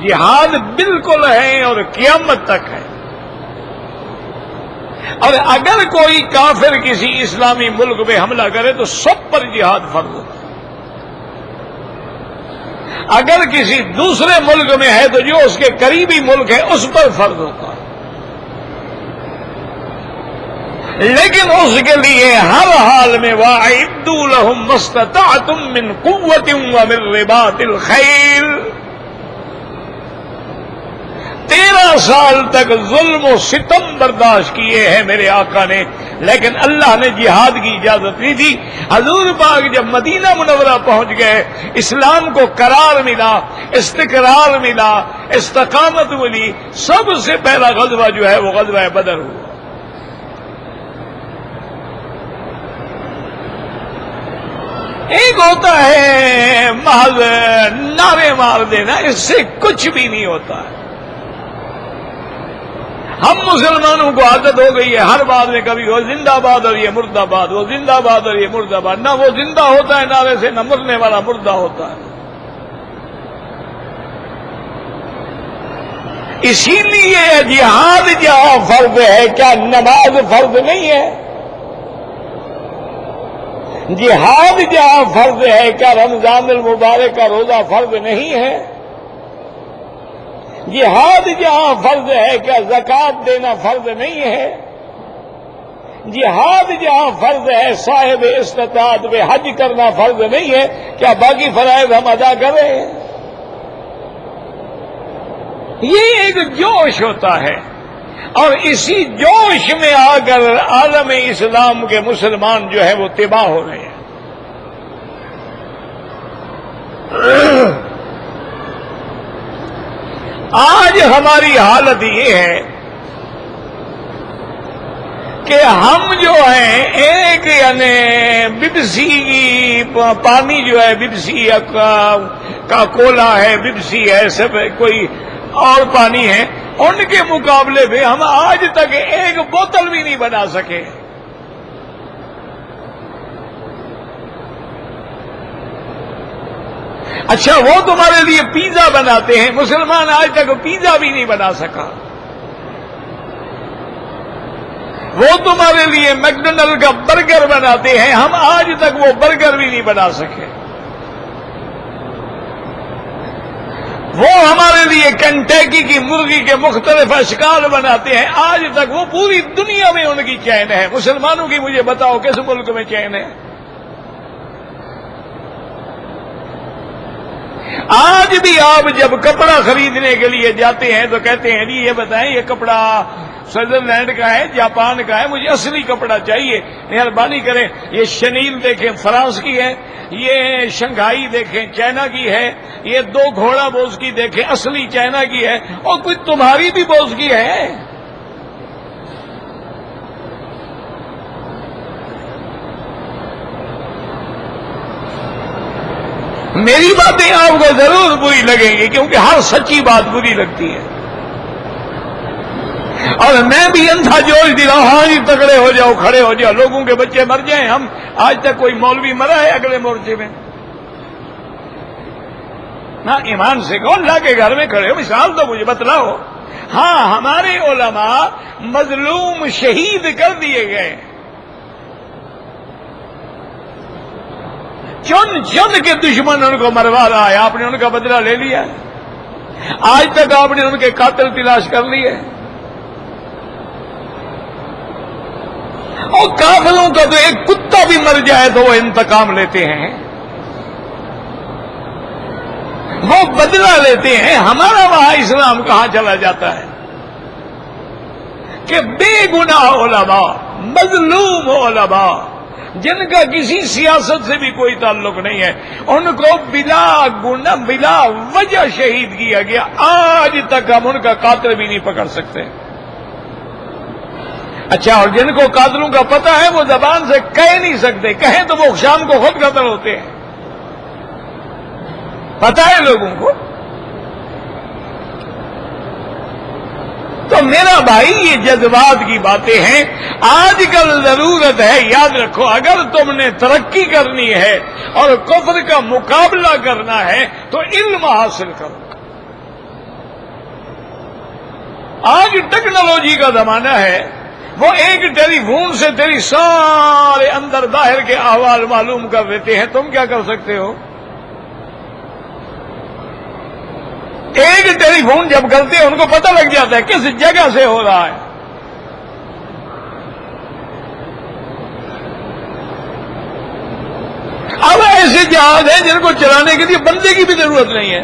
جہاد بالکل ہے اور قیامت تک ہے۔ اور اگر کوئی کافر کسی اسلامی ملک پہ حملہ کرے تو سب پر جہاد فرض ہوتا ہے۔ اگر کسی دوسرے ملک میں ہے تو جو اس کے قریبی ملک ہے اس پر فرض ہوتا ہے، لیکن اس کے لیے ہر حال میں وَأَعِدُّوا لَهُم مَّا اسْتَطَعْتُم مِّن قُوَّةٍ وَمِن رِّبَاطِ الْخَيْلِ، 13 سال تک ظلم و ستم برداشت کیے ہیں میرے آقا نے، لیکن اللہ نے جہاد کی اجازت دی تھی۔ حضور پاک جب مدینہ منورہ پہنچ گئے، اسلام کو قرار ملا، استقرار ملا، استقامت ملی، سب سے پہلا غزوہ جو ہے وہ غزوہ بدر ہوا۔ ایک ہوتا ہے محض نعرے مار دینا، اس سے کچھ بھی نہیں ہوتا ہے۔ ہم مسلمانوں کو عادت ہو گئی ہے ہر بات میں کبھی وہ زندہ باد اور یہ مردہ باد، وہ زندہ باد اور یہ مردہ باد، نہ وہ زندہ ہوتا ہے نعرے سے، نہ مرنے والا مردہ ہوتا ہے۔ اسی لیے جہاد جہاں فرض ہے، کیا نماز فرض نہیں ہے؟ جہاد جہاں فرض ہے، کیا رمضان المبارک کا روزہ فرض نہیں ہے؟ جہاد جہاں فرض ہے کیا زکوٰۃ دینا فرض نہیں ہے؟ جہاد جہاں فرض ہے صاحب استطاعت پہ حج کرنا فرض نہیں ہے؟ کیا باقی فرائض ہم ادا کر رہے ہیں؟ یہ ایک جوش ہوتا ہے، اور اسی جوش میں آ کر عالم اسلام کے مسلمان جو ہے وہ تباہ ہو رہے ہیں۔ آج ہماری حالت یہ ہے کہ ہم جو ہیں ایک یعنی ببسی کی پانی جو ہے ببسی کا کولا ہے، ببسی ہے، سب کوئی اور پانی ہے، ان کے مقابلے میں ہم آج تک ایک بوتل بھی نہیں بنا سکے۔ اچھا وہ تمہارے لیے پیزا بناتے ہیں، مسلمان آج تک پیزا بھی نہیں بنا سکا۔ وہ تمہارے لیے میکڈونلڈ کا برگر بناتے ہیں، ہم آج تک وہ برگر بھی نہیں بنا سکے۔ وہ ہمارے لیے کنٹیکی کی مرغی کے مختلف اشکال بناتے ہیں، آج تک وہ پوری دنیا میں ان کی چین ہے۔ مسلمانوں کی مجھے بتاؤ کس ملک میں چین ہے؟ آج بھی آپ جب کپڑا خریدنے کے لیے جاتے ہیں تو کہتے ہیں جی یہ بتائیں یہ کپڑا سوئٹزرلینڈ کا ہے، جاپان کا ہے، مجھے اصلی کپڑا چاہیے، مہربانی کریں۔ یہ شنیل دیکھیں فرانس کی ہے، یہ شنگھائی دیکھیں چائنا کی ہے، یہ دو گھوڑا بوس کی دیکھیں اصلی چائنا کی ہے، اور کچھ تمہاری بھی بوس کی ہے۔ میری باتیں آپ کو ضرور بری لگیں گی کیونکہ ہر سچی بات بری لگتی ہے، اور میں بھی اندھا جوش دلا ہاں جی تگڑے ہو جاؤ، کھڑے ہو جاؤ، لوگوں کے بچے مر جائیں۔ ہم آج تک کوئی مولوی مرا ہے اگلے مورچے میں؟ نہ ایمان سے کون لا کے گھر میں کھڑے ہو، مثال تو مجھے بتلاؤ۔ ہاں ہمارے علماء مظلوم شہید کر دیے گئے، چن چن کے دشمن ان کو مروا رہا ہے، آپ نے ان کا بدلہ لے لیا؟ آج تک آپ نے ان کے قاتل تلاش کر لیے؟ اور کافروں کا تو ایک کتا بھی مر جائے تو وہ انتقام لیتے ہیں، وہ بدلہ لیتے ہیں۔ ہمارا وہاں اسلام کہاں چلا جاتا ہے کہ بے گناہ علماء، مظلوم علماء جن کا کسی سیاست سے بھی کوئی تعلق نہیں ہے، ان کو بلا گناہ بلا وجہ شہید کیا گیا۔ آج تک ہم ان کا قاتل بھی نہیں پکڑ سکتے۔ اچھا، اور جن کو قاتلوں کا پتہ ہے وہ زبان سے کہہ نہیں سکتے، کہیں تو وہ شام کو خود قتل ہوتے ہیں، پتہ ہے لوگوں کو۔ تو میرا بھائی یہ جذبات کی باتیں ہیں، آج کل ضرورت ہے، یاد رکھو اگر تم نے ترقی کرنی ہے اور کفر کا مقابلہ کرنا ہے تو علم حاصل کرو۔ آج ٹیکنالوجی کا زمانہ ہے، وہ ایک ٹیلی فون سے تیری سارے اندر باہر کے احوال معلوم کر دیتے ہیں، تم کیا کر سکتے ہو؟ ایک ٹیلی فون جب کرتے ہیں ان کو پتہ لگ جاتا ہے کس جگہ سے ہو رہا ہے۔ اب ایسے جہاز ہیں جن کو چلانے کے لیے بندے کی بھی ضرورت نہیں ہے،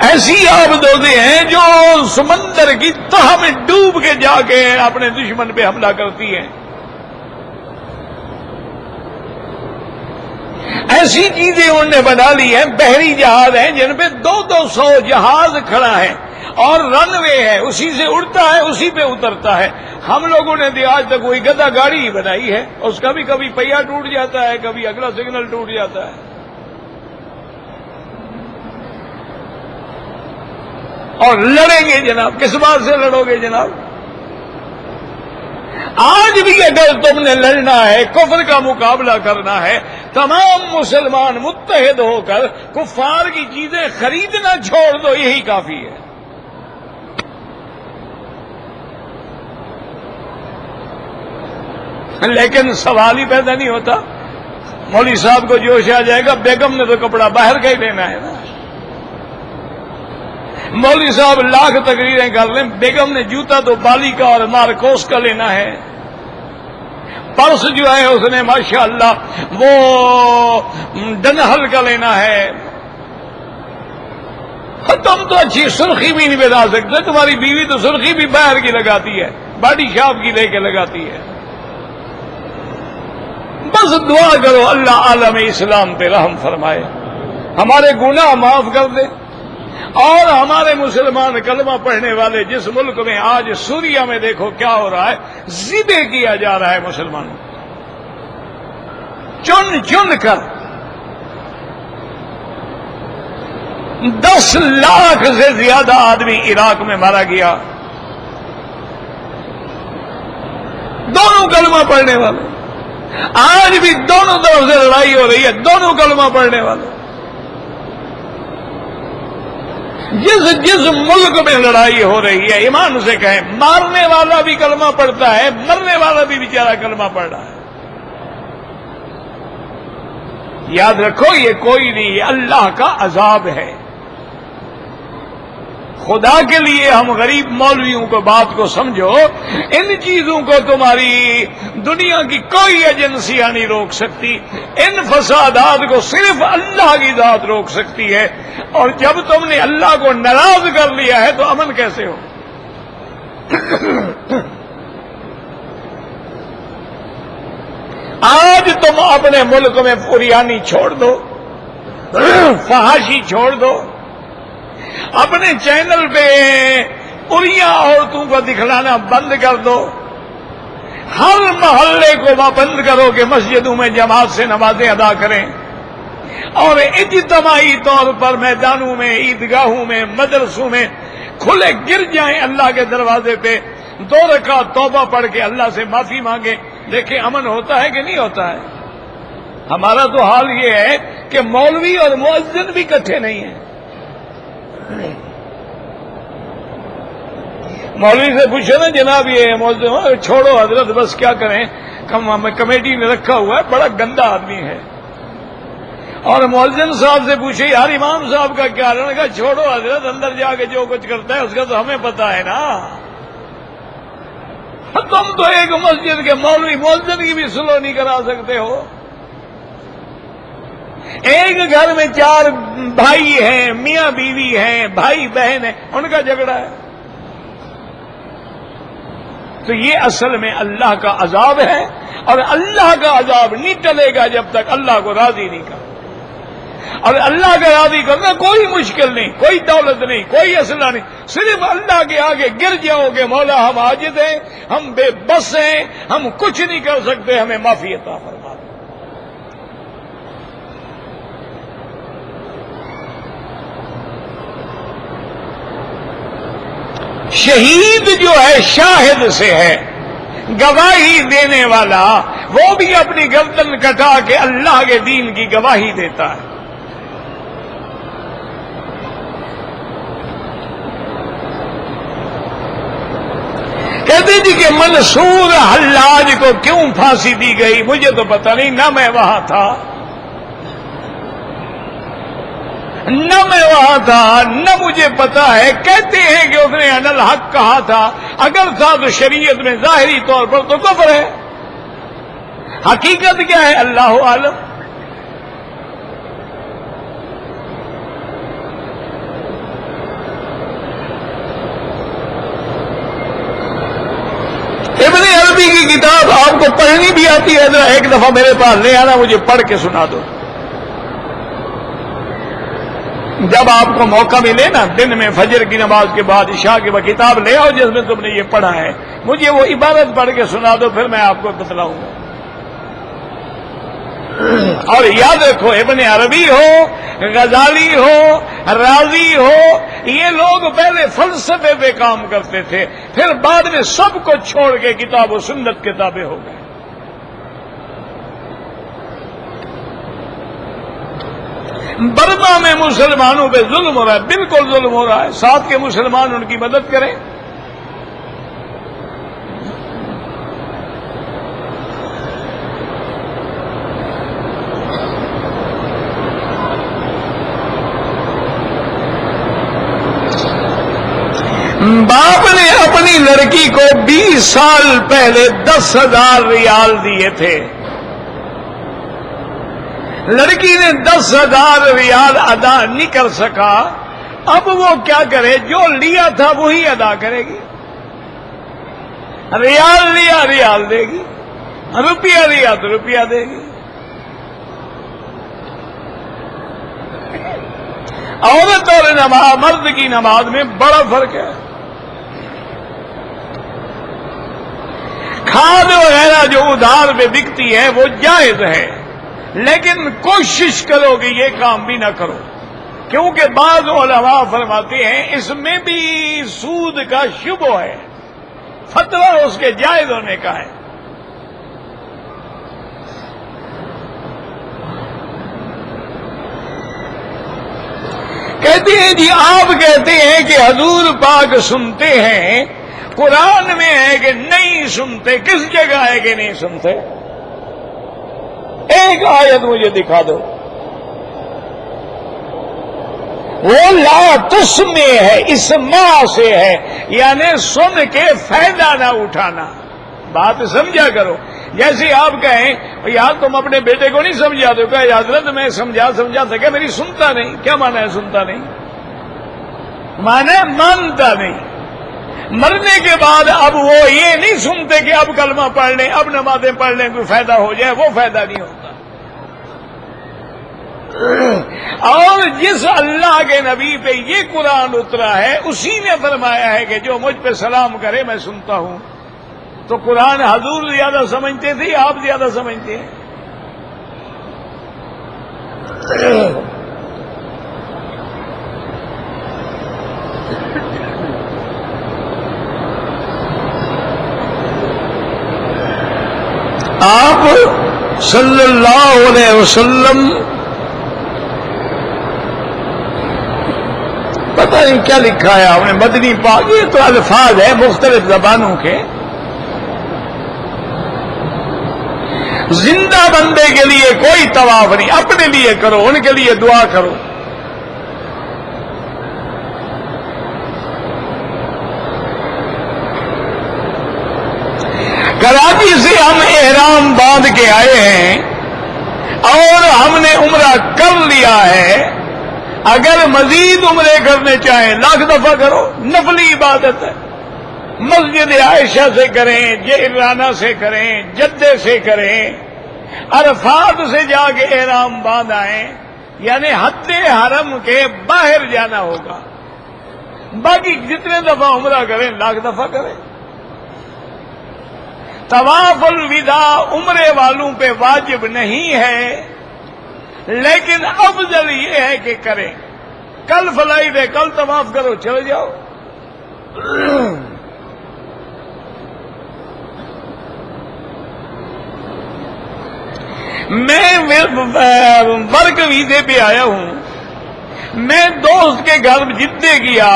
ایسی آبدوزیں ہیں جو سمندر کی تہ میں ڈوب کے جا کے اپنے دشمن پہ حملہ کرتی ہیں۔ ایسی چیزیں انہوں نے بنا لی ہیں، بحری جہاز ہیں جن پہ 200 جہاز کھڑا ہے اور رن وے ہے، اسی سے اڑتا ہے اسی پہ اترتا ہے۔ ہم لوگوں نے بھی آج تک کوئی گدا گاڑی ہی بنائی ہے، اس کا بھی کبھی پہیا ٹوٹ جاتا ہے، کبھی اگلا سگنل ٹوٹ جاتا ہے، اور لڑیں گے جناب، کس بات سے لڑو گے جناب؟ آج بھی اگر تم نے لڑنا ہے، کفر کا مقابلہ کرنا ہے، تمام مسلمان متحد ہو کر کفار کی چیزیں خریدنا چھوڑ دو، یہی کافی ہے۔ لیکن سوال ہی پیدا نہیں ہوتا مولوی صاحب کو جوش آ جائے گا، بیگم نے تو کپڑا باہر کا ہی لینا ہے نا۔ مولوی صاحب لاکھ تقریریں کر لیں، بیگم نے جوتا تو بالی کا اور مارکوس کا لینا ہے، پرس جو ہے اس نے ماشاءاللہ وہ ڈنہل کا لینا ہے۔ تم تو اچھی سرخی بھی نہیں بتا سکتے، تمہاری بیوی تو سرخی بھی باہر کی لگاتی ہے، باڈی شاپ کی لے کے لگاتی ہے۔ بس دعا کرو اللہ عالم اسلام پہ رحم فرمائے، ہمارے گناہ معاف کر دے، اور ہمارے مسلمان کلمہ پڑھنے والے جس ملک میں آج سوریا میں دیکھو کیا ہو رہا ہے، ذبح کیا جا رہا ہے مسلمانوں، چن چن کر 10 لاکھ سے زیادہ آدمی عراق میں مارا گیا، دونوں کلمہ پڑھنے والے۔ آج بھی دونوں طرف سے لڑائی ہو رہی ہے، دونوں کلمہ پڑھنے والے۔ جس ملک میں لڑائی ہو رہی ہے، ایمان سے کہیں، مارنے والا بھی کلمہ پڑھتا ہے، مرنے والا بھی بیچارہ کلمہ پڑھ رہا ہے۔ یاد رکھو یہ کوئی نہیں، یہ اللہ کا عذاب ہے۔ خدا کے لیے ہم غریب مولویوں کو بات کو سمجھو، ان چیزوں کو تمہاری دنیا کی کوئی ایجنسیاں نہیں روک سکتی، ان فسادات کو صرف اللہ کی ذات روک سکتی ہے، اور جب تم نے اللہ کو ناراض کر لیا ہے تو امن کیسے ہو؟ آج تم اپنے ملک میں فریانی چھوڑ دو، فحاشی چھوڑ دو، اپنے چینل پہ اریاں عورتوں کو دکھلانا بند کر دو، ہر محلے کو بند کرو کہ مسجدوں میں جماعت سے نمازیں ادا کریں، اور اجتماعی طور پر میدانوں میں، عیدگاہوں میں، مدرسوں میں کھلے گر جائیں اللہ کے دروازے پہ، 2 رکعت توبہ پڑھ کے اللہ سے معافی مانگیں۔ دیکھیں امن ہوتا ہے کہ نہیں ہوتا ہے؟ ہمارا تو حال یہ ہے کہ مولوی اور مؤذن بھی اکٹھے نہیں ہیں۔ مولوی سے پوچھو نا جناب یہ مؤذن، چھوڑو حضرت بس کیا کریں، کمیٹی نے رکھا ہوا ہے، بڑا گندا آدمی ہے۔ اور مؤذن صاحب سے پوچھے یار امام صاحب کا کیا رہنے کا، چھوڑو حضرت اندر جا کے جو کچھ کرتا ہے اس کا تو ہمیں پتا ہے نا۔ تم تو ایک مسجد کے مولوی مؤذن کی بھی سلو نہیں کرا سکتے ہو۔ ایک گھر میں 4 بھائی ہیں، میاں بیوی ہیں، بھائی بہن ہیں، ان کا جھگڑا ہے۔ تو یہ اصل میں اللہ کا عذاب ہے، اور اللہ کا عذاب نہیں ٹلے گا جب تک اللہ کو راضی نہیں کرے۔ اور اللہ کا راضی کرنا کوئی مشکل نہیں، کوئی دولت نہیں، کوئی اسلحہ نہیں، صرف اللہ کے آگے گر جاؤ گے مولا ہم عاجز ہیں، ہم بے بس ہیں، ہم کچھ نہیں کر سکتے، ہمیں معافی عطا فرما دو۔ شہید جو ہے شاہد سے ہے، گواہی دینے والا، وہ بھی اپنی گردن کٹا کے اللہ کے دین کی گواہی دیتا ہے۔ کہتے جی کہ منصور حلاج کو کیوں پھانسی دی گئی، مجھے تو پتہ نہیں، نہ میں وہاں تھا، نہ مجھے پتا ہے۔ کہتے ہیں کہ اس نے ان الحق کہا تھا، اگر تھا تو شریعت میں ظاہری طور پر تو کفر ہے، حقیقت کیا ہے اللہ عالم۔ ابن عربی کی کتاب آپ کو پڑھنی بھی آتی ہے، ذرا ایک دفعہ میرے پاس لے آنا، مجھے پڑھ کے سنا دو۔ جب آپ کو موقع ملے نا دن میں فجر کی نماز کے بعد عشاء کے بعد کتاب لے آؤ جس میں تم نے یہ پڑھا ہے، مجھے وہ عبارت پڑھ کے سنا دو، پھر میں آپ کو بتلاؤں گا۔ اور یاد رکھو ابن عربی ہو، غزالی ہو، رازی ہو، یہ لوگ پہلے فلسفے پہ کام کرتے تھے، پھر بعد میں سب کو چھوڑ کے کتاب و سنت کے تابع ہو گئے۔ برما میں مسلمانوں پہ ظلم ہو رہا ہے، بالکل ظلم ہو رہا ہے، ساتھ کے مسلمان ان کی مدد کریں۔ باپ نے اپنی لڑکی کو 20 سال پہلے 10,000 ریال دیے تھے، لڑکی نے 10,000 ریال ادا نہیں کر سکا، اب وہ کیا کرے؟ جو لیا تھا وہی ادا کرے گی۔ ریال لیا ریال دے گی، روپیہ لیا تو روپیہ دے گی۔ عورت اور مرد کی نماز میں بڑا فرق ہے۔ کھاد وغیرہ جو ادھار پہ بکتی ہے وہ جائز ہے، لیکن کوشش کرو کہ یہ کام بھی نہ کرو، کیونکہ بعض علماء فرماتے ہیں اس میں بھی سود کا شبہ ہے، فتویٰ اس کے جائز ہونے کا ہے۔ کہتے ہیں جی آپ کہتے ہیں کہ حضور پاک سنتے ہیں، قرآن میں ہے کہ نہیں سنتے، کس جگہ ہے کہ نہیں سنتے؟ ایک آیت مجھے دکھا دو۔ وہ لا تسمع ہے، اسماع سے ہے، یعنی سن کے فائدہ نہ اٹھانا۔ بات سمجھا کرو۔ جیسے آپ کہیں یار تم اپنے بیٹے کو نہیں سمجھا دو، کہ حضرت میں سمجھا سکا میری سنتا نہیں۔ کیا مانا ہے سنتا نہیں؟ مانا ہے مانتا نہیں۔ مرنے کے بعد اب وہ یہ نہیں سنتے کہ اب کلمہ پڑھ لیں، اب نمازیں پڑھ لیں، کوئی فائدہ ہو جائے، وہ فائدہ نہیں ہوتا۔ اور جس اللہ کے نبی پہ یہ قرآن اترا ہے اسی نے فرمایا ہے کہ جو مجھ پہ سلام کرے میں سنتا ہوں۔ تو قرآن حضور زیادہ سمجھتے تھے، آپ زیادہ سمجھتے ہیں؟ آپ صلی اللہ علیہ وسلم پتہ نہیں کیا لکھا ہے آپ نے مدنی پاک، یہ تو الفاظ ہے مختلف زبانوں کے۔ زندہ بندے کے لیے کوئی طواف نہیں، اپنے لیے کرو، ان کے لیے دعا کرو۔ کراچی سے ہم احرام باندھ کے آئے ہیں اور ہم نے عمرہ کر لیا ہے، اگر مزید عمرے کرنے چاہیں 1,00,000 دفعہ کرو، نفلی عبادت ہے۔ مسجد عائشہ سے کریں، جعرانہ سے کریں، جدے سے کریں، عرفات سے جا کے احرام باندھ آئیں، یعنی حد حرم کے باہر جانا ہوگا۔ باقی جتنے دفعہ عمرہ کریں 1,00,000 دفعہ کریں۔ طواف الوداع عمرے والوں پہ واجب نہیں ہے، لیکن افضل یہ ہے کہ کریں۔ کل فلائٹ ہے، کل طواف کرو، چلے جاؤ۔ میں ورک ویزے پہ آیا ہوں، میں دوست کے گھر جدے گیا،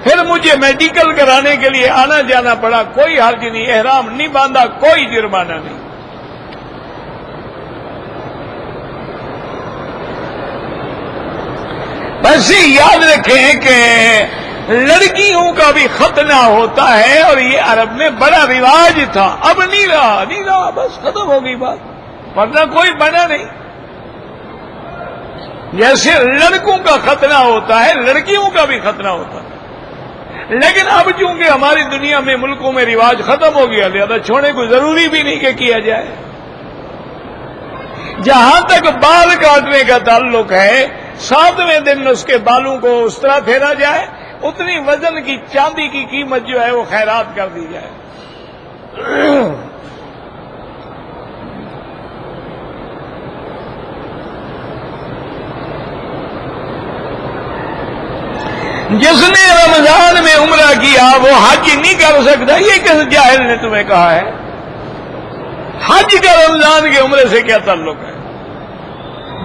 پھر مجھے میڈیکل کرانے کے لیے آنا جانا پڑا، کوئی حرج نہیں، احرام نہیں باندھا، کوئی جرمانہ نہیں۔ بس یاد رکھیں کہ لڑکیوں کا بھی ختنہ ہوتا ہے، اور یہ عرب میں بڑا رواج تھا، اب نہیں رہا، بس ختم ہو گئی بات، ورنہ کوئی بنا نہیں۔ جیسے لڑکوں کا ختنہ ہوتا ہے، لڑکیوں کا بھی ختنہ ہوتا ہے، لیکن اب چونکہ ہماری دنیا میں ملکوں میں رواج ختم ہو گیا، لہذا چھوڑنے کو ضروری بھی نہیں کہ کیا جائے۔ جہاں تک بال کاٹنے کا تعلق ہے، 7ویں دن اس کے بالوں کو اس طرح پھیرا جائے، اتنی وزن کی چاندی کی قیمت جو ہے وہ خیرات کر دی جائے۔ جس نے رمضان میں عمرہ کیا وہ حج نہیں کر سکتا، یہ کس جاہل نے تمہیں کہا ہے؟ حج کا رمضان کے عمرے سے کیا تعلق ہے؟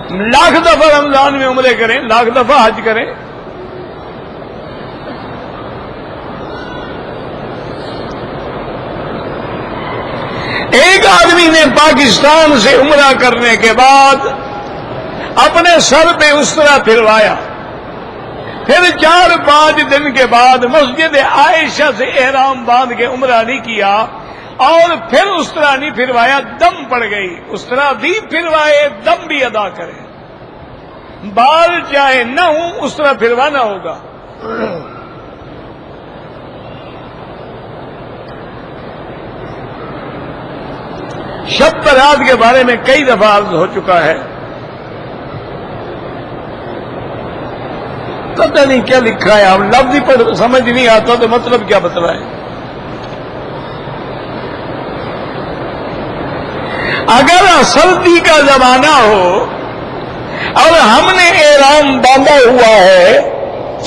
1,00,000 دفعہ رمضان میں عمرے کریں، 1,00,000 دفعہ حج کریں۔ ایک آدمی نے پاکستان سے عمرہ کرنے کے بعد اپنے سر پہ اس طرح پھروایا، پھر 4-5 دن کے بعد مسجد عائشہ سے احرام باندھ کے عمرہ نہیں کیا، اور پھر اس طرح نہیں پھروایا، دم پڑ گئی، اس طرح بھی پھروائے، دم بھی ادا کرے، بال چاہے نہ ہوں اس طرح پھروانا ہوگا۔ شب برات کے بارے میں کئی دفعہ عرض ہو چکا ہے، پتہ نہیں کیا لکھا ہے، اب لفظ ہی پر سمجھ نہیں آتا تو مطلب کیا بتلائے۔ اگر سردی کا زمانہ ہو اور ہم نے احرام باندھا ہوا ہے،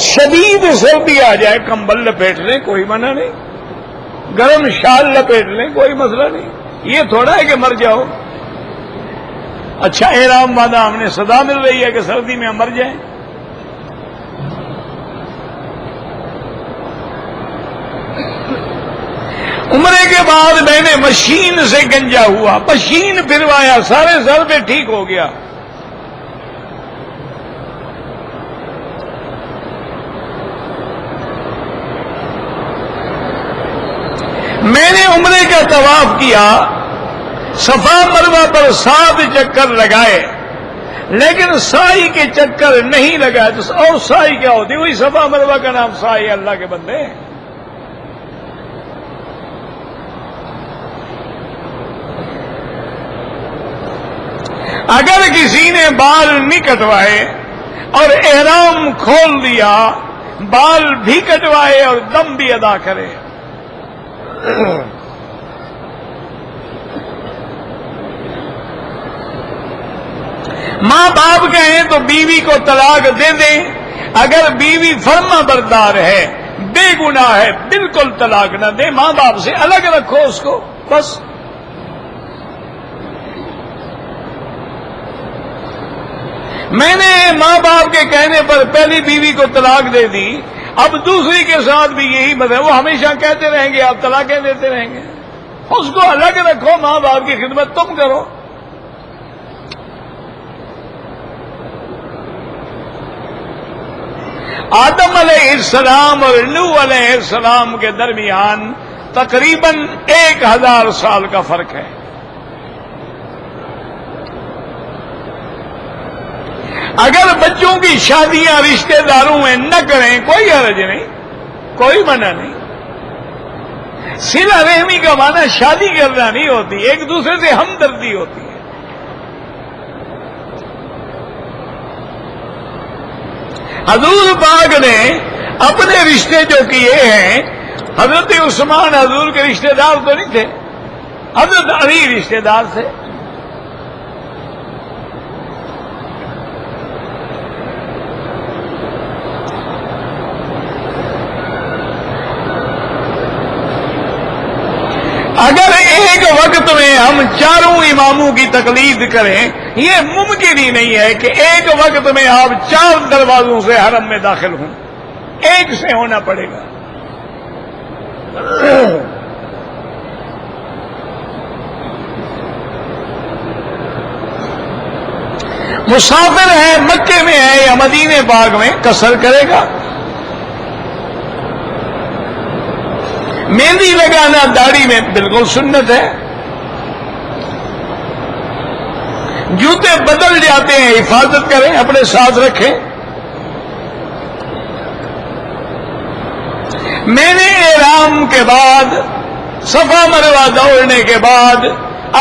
شدید سردی آ جائے، کمبل لپیٹ لیں، کوئی منع نہیں، گرم شال لپیٹ لیں، کوئی مسئلہ نہیں، یہ تھوڑا ہے کہ مر جاؤ۔ اچھا احرام باندھا، ہم نے سزا مل رہی ہے کہ سردی میں ہم مر جائیں؟ عمرے کے بعد میں نے مشین سے گنجا ہوا، مشین پھروایا، سارے سر پہ ٹھیک ہو گیا۔ میں نے عمرے کا طواف کیا، صفا مروہ پر 7 چکر لگائے، لیکن سائی کے چکر نہیں لگائے، تو اور سائی کیا ہوتی؟ وہی صفا مروہ کا نام سائی ہے، اللہ کے بندے۔ اگر کسی نے بال نہیں کٹوائے اور احرام کھول دیا، بال بھی کٹوائے اور دم بھی ادا کرے، ماں باپ کہیں تو بیوی کو طلاق دے دیں، اگر بیوی فرما بردار ہے، بے گناہ ہے، بالکل طلاق نہ دے، ماں باپ سے الگ رکھو اس کو، بس۔ میں نے ماں باپ کے کہنے پر پہلی بیوی کو طلاق دے دی، اب دوسری کے ساتھ بھی یہی مطلب، وہ ہمیشہ کہتے رہیں گے، آپ طلاقیں دیتے رہیں گے، اس کو الگ رکھو، ماں باپ کی خدمت تم کرو۔ آدم علیہ السلام اور نوح علیہ السلام کے درمیان تقریباً 1000 سال کا فرق ہے۔ اگر بچوں کی شادیاں رشتہ داروں میں نہ کریں کوئی حرج نہیں، کوئی منع نہیں۔ صلہ رحمی کا معنی شادی کرنا نہیں ہوتی، ایک دوسرے سے ہمدردی ہوتی ہے۔ حضور پاک نے اپنے رشتے جو کیے ہیں، حضرت عثمان حضور کے رشتہ دار تو نہیں تھے، حضرت علی رشتہ دار تھے۔ اگر ایک وقت میں ہم چاروں اماموں کی تقلید کریں، یہ ممکن ہی نہیں ہے کہ ایک وقت میں آپ 4 دروازوں سے حرم میں داخل ہوں، ایک سے ہونا پڑے گا۔ مسافر ہے، مکے میں ہے یا مدینے پاک میں، قصر کرے گا۔ مہندی لگانا داڑھی میں بالکل سنت ہے، جوتے بدل جاتے ہیں، حفاظت کریں، اپنے ساتھ رکھیں۔ میں نے احرام کے بعد صفا مروہ دوڑنے کے بعد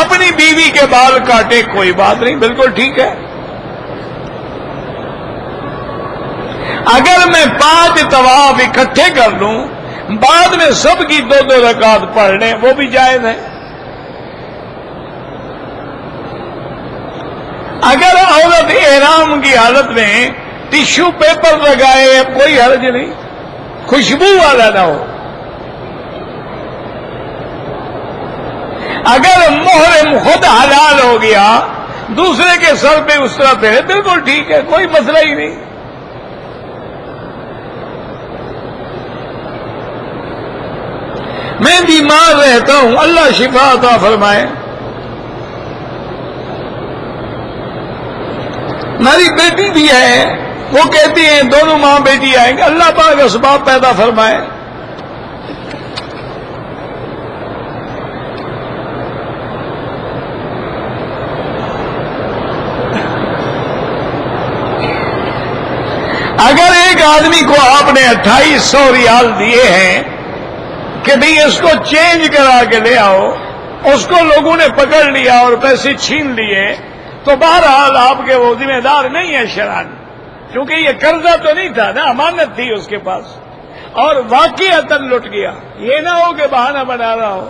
اپنی بیوی کے بال کاٹے، کوئی بات نہیں، بالکل ٹھیک ہے۔ اگر میں 5 طواف اکٹھے کر لوں، بعد میں سب کی 2 رکعت پڑھ لیں، وہ بھی جائز ہے۔ اگر عورت احرام کی حالت میں ٹیشو پیپر لگائے، کوئی حرج نہیں، خوشبو والا نہ ہو۔ اگر محرم خود حلال ہو گیا، دوسرے کے سر پہ اس طرح پھیرے، بالکل ٹھیک ہے، کوئی مسئلہ ہی نہیں۔ میں بیمار رہتا ہوں، اللہ شفا عطا فرمائے، ہماری بیٹی بھی ہے، وہ کہتی ہیں دونوں ماں بیٹی آئیں گے، اللہ پاک اسباب پیدا فرمائے۔ اگر ایک آدمی کو آپ نے 2800 ریال دیے ہیں کہ بھئی اس کو چینج کرا کے لے آؤ، اس کو لوگوں نے پکڑ لیا اور پیسے چھین لیے، تو بہرحال آپ کے وہ ذمہ دار نہیں ہے شرعاً، کیونکہ یہ قرضہ تو نہیں تھا نا، امانت تھی اس کے پاس، اور واقعتاً لٹ گیا۔ یہ نہ ہو کہ بہانہ بنا رہا ہو،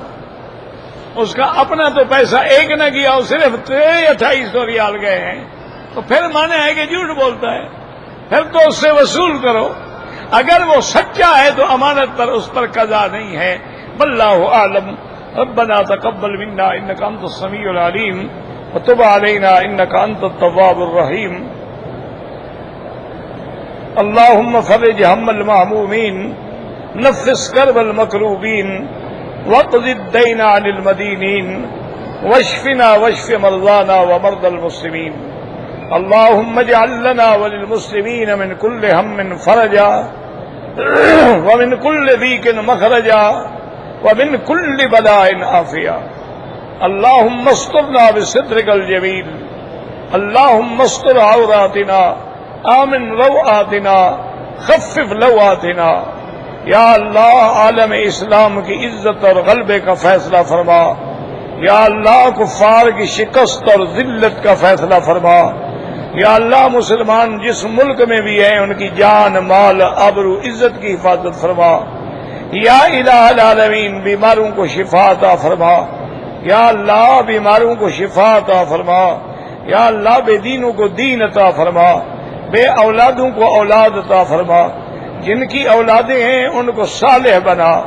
اس کا اپنا تو پیسہ ایک نہ گیا ہو، صرف 2800 ریال گئے ہیں، تو پھر مانا ہے کہ جھوٹ بولتا ہے، پھر تو اس سے وصول کرو۔ اگر وہ سچا ہے تو امانت پر اس پر قضا نہیں ہے۔ واللہ اعلم۔ ربنا تقبل منا انك انت السميع العليم وتب علينا انك انت التواب الرحيم۔ اللهم فرج هم المهمومين، نفس كرب المكروبين، واقض الدين عن المدينين، واشفنا واشف مرضانا ومرضى المسلمين۔ اللهم اجعل لنا وللمسلمين من كل هم فرجا، ومن كل ضيق مخرجا، ومن كل بلاء عافيا۔ اللهم استرنا بسترك الجميل، اللهم استر عوراتنا، آمن روآتنا، خفف لواتنا۔ یا اللہ عالم اسلام کی عزت اور غلبے کا فیصلہ فرما، یا اللہ کفار کی شکست اور ذلت کا فیصلہ فرما، یا اللہ مسلمان جس ملک میں بھی ہیں ان کی جان مال آبرو عزت کی حفاظت فرما، یا الہ العالمین بیماروں کو شفا عطا فرما، یا اللہ بیماروں کو شفا عطا فرما، یا اللہ بے دینوں کو دین عطا فرما، بے اولادوں کو اولاد عطا فرما، جن کی اولادیں ہیں ان کو صالح بنا،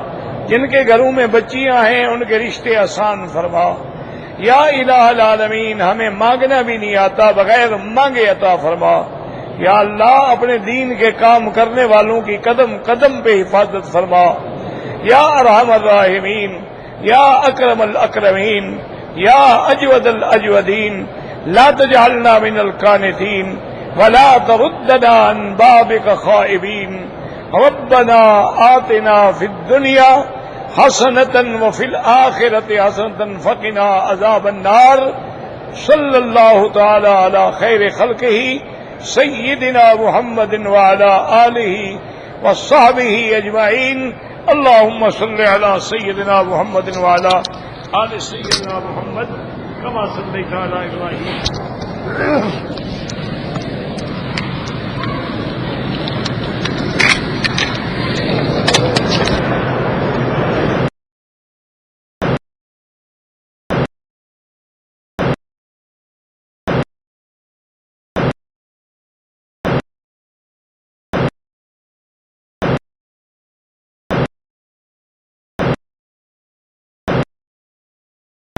جن کے گھروں میں بچیاں ہیں ان کے رشتے آسان فرما، یا الہ العالمین ہمیں مانگنا بھی نہیں آتا، بغیر مانگے عطا فرما، یا اللہ اپنے دین کے کام کرنے والوں کی قدم قدم پہ حفاظت فرما، یا ارحم الراحمین، یا اکرم الاکرمین، یا اجود الاجودین، لا تجعلنا من القانتین ولا تردنا عن بابك خائبین۔ ربنا آتنا فی الدنیا حسنة وفی الآخرة حسنة فقنا عذاب النار۔ صلی اللہ تعالی علی خیر خلقہ سیدنا محمد وعلی آلہ وصحبہ اجمعین۔ اللہم صل علی سیدنا محمد وعلی آل سیدنا محمد کما صلیت علی ابراہیم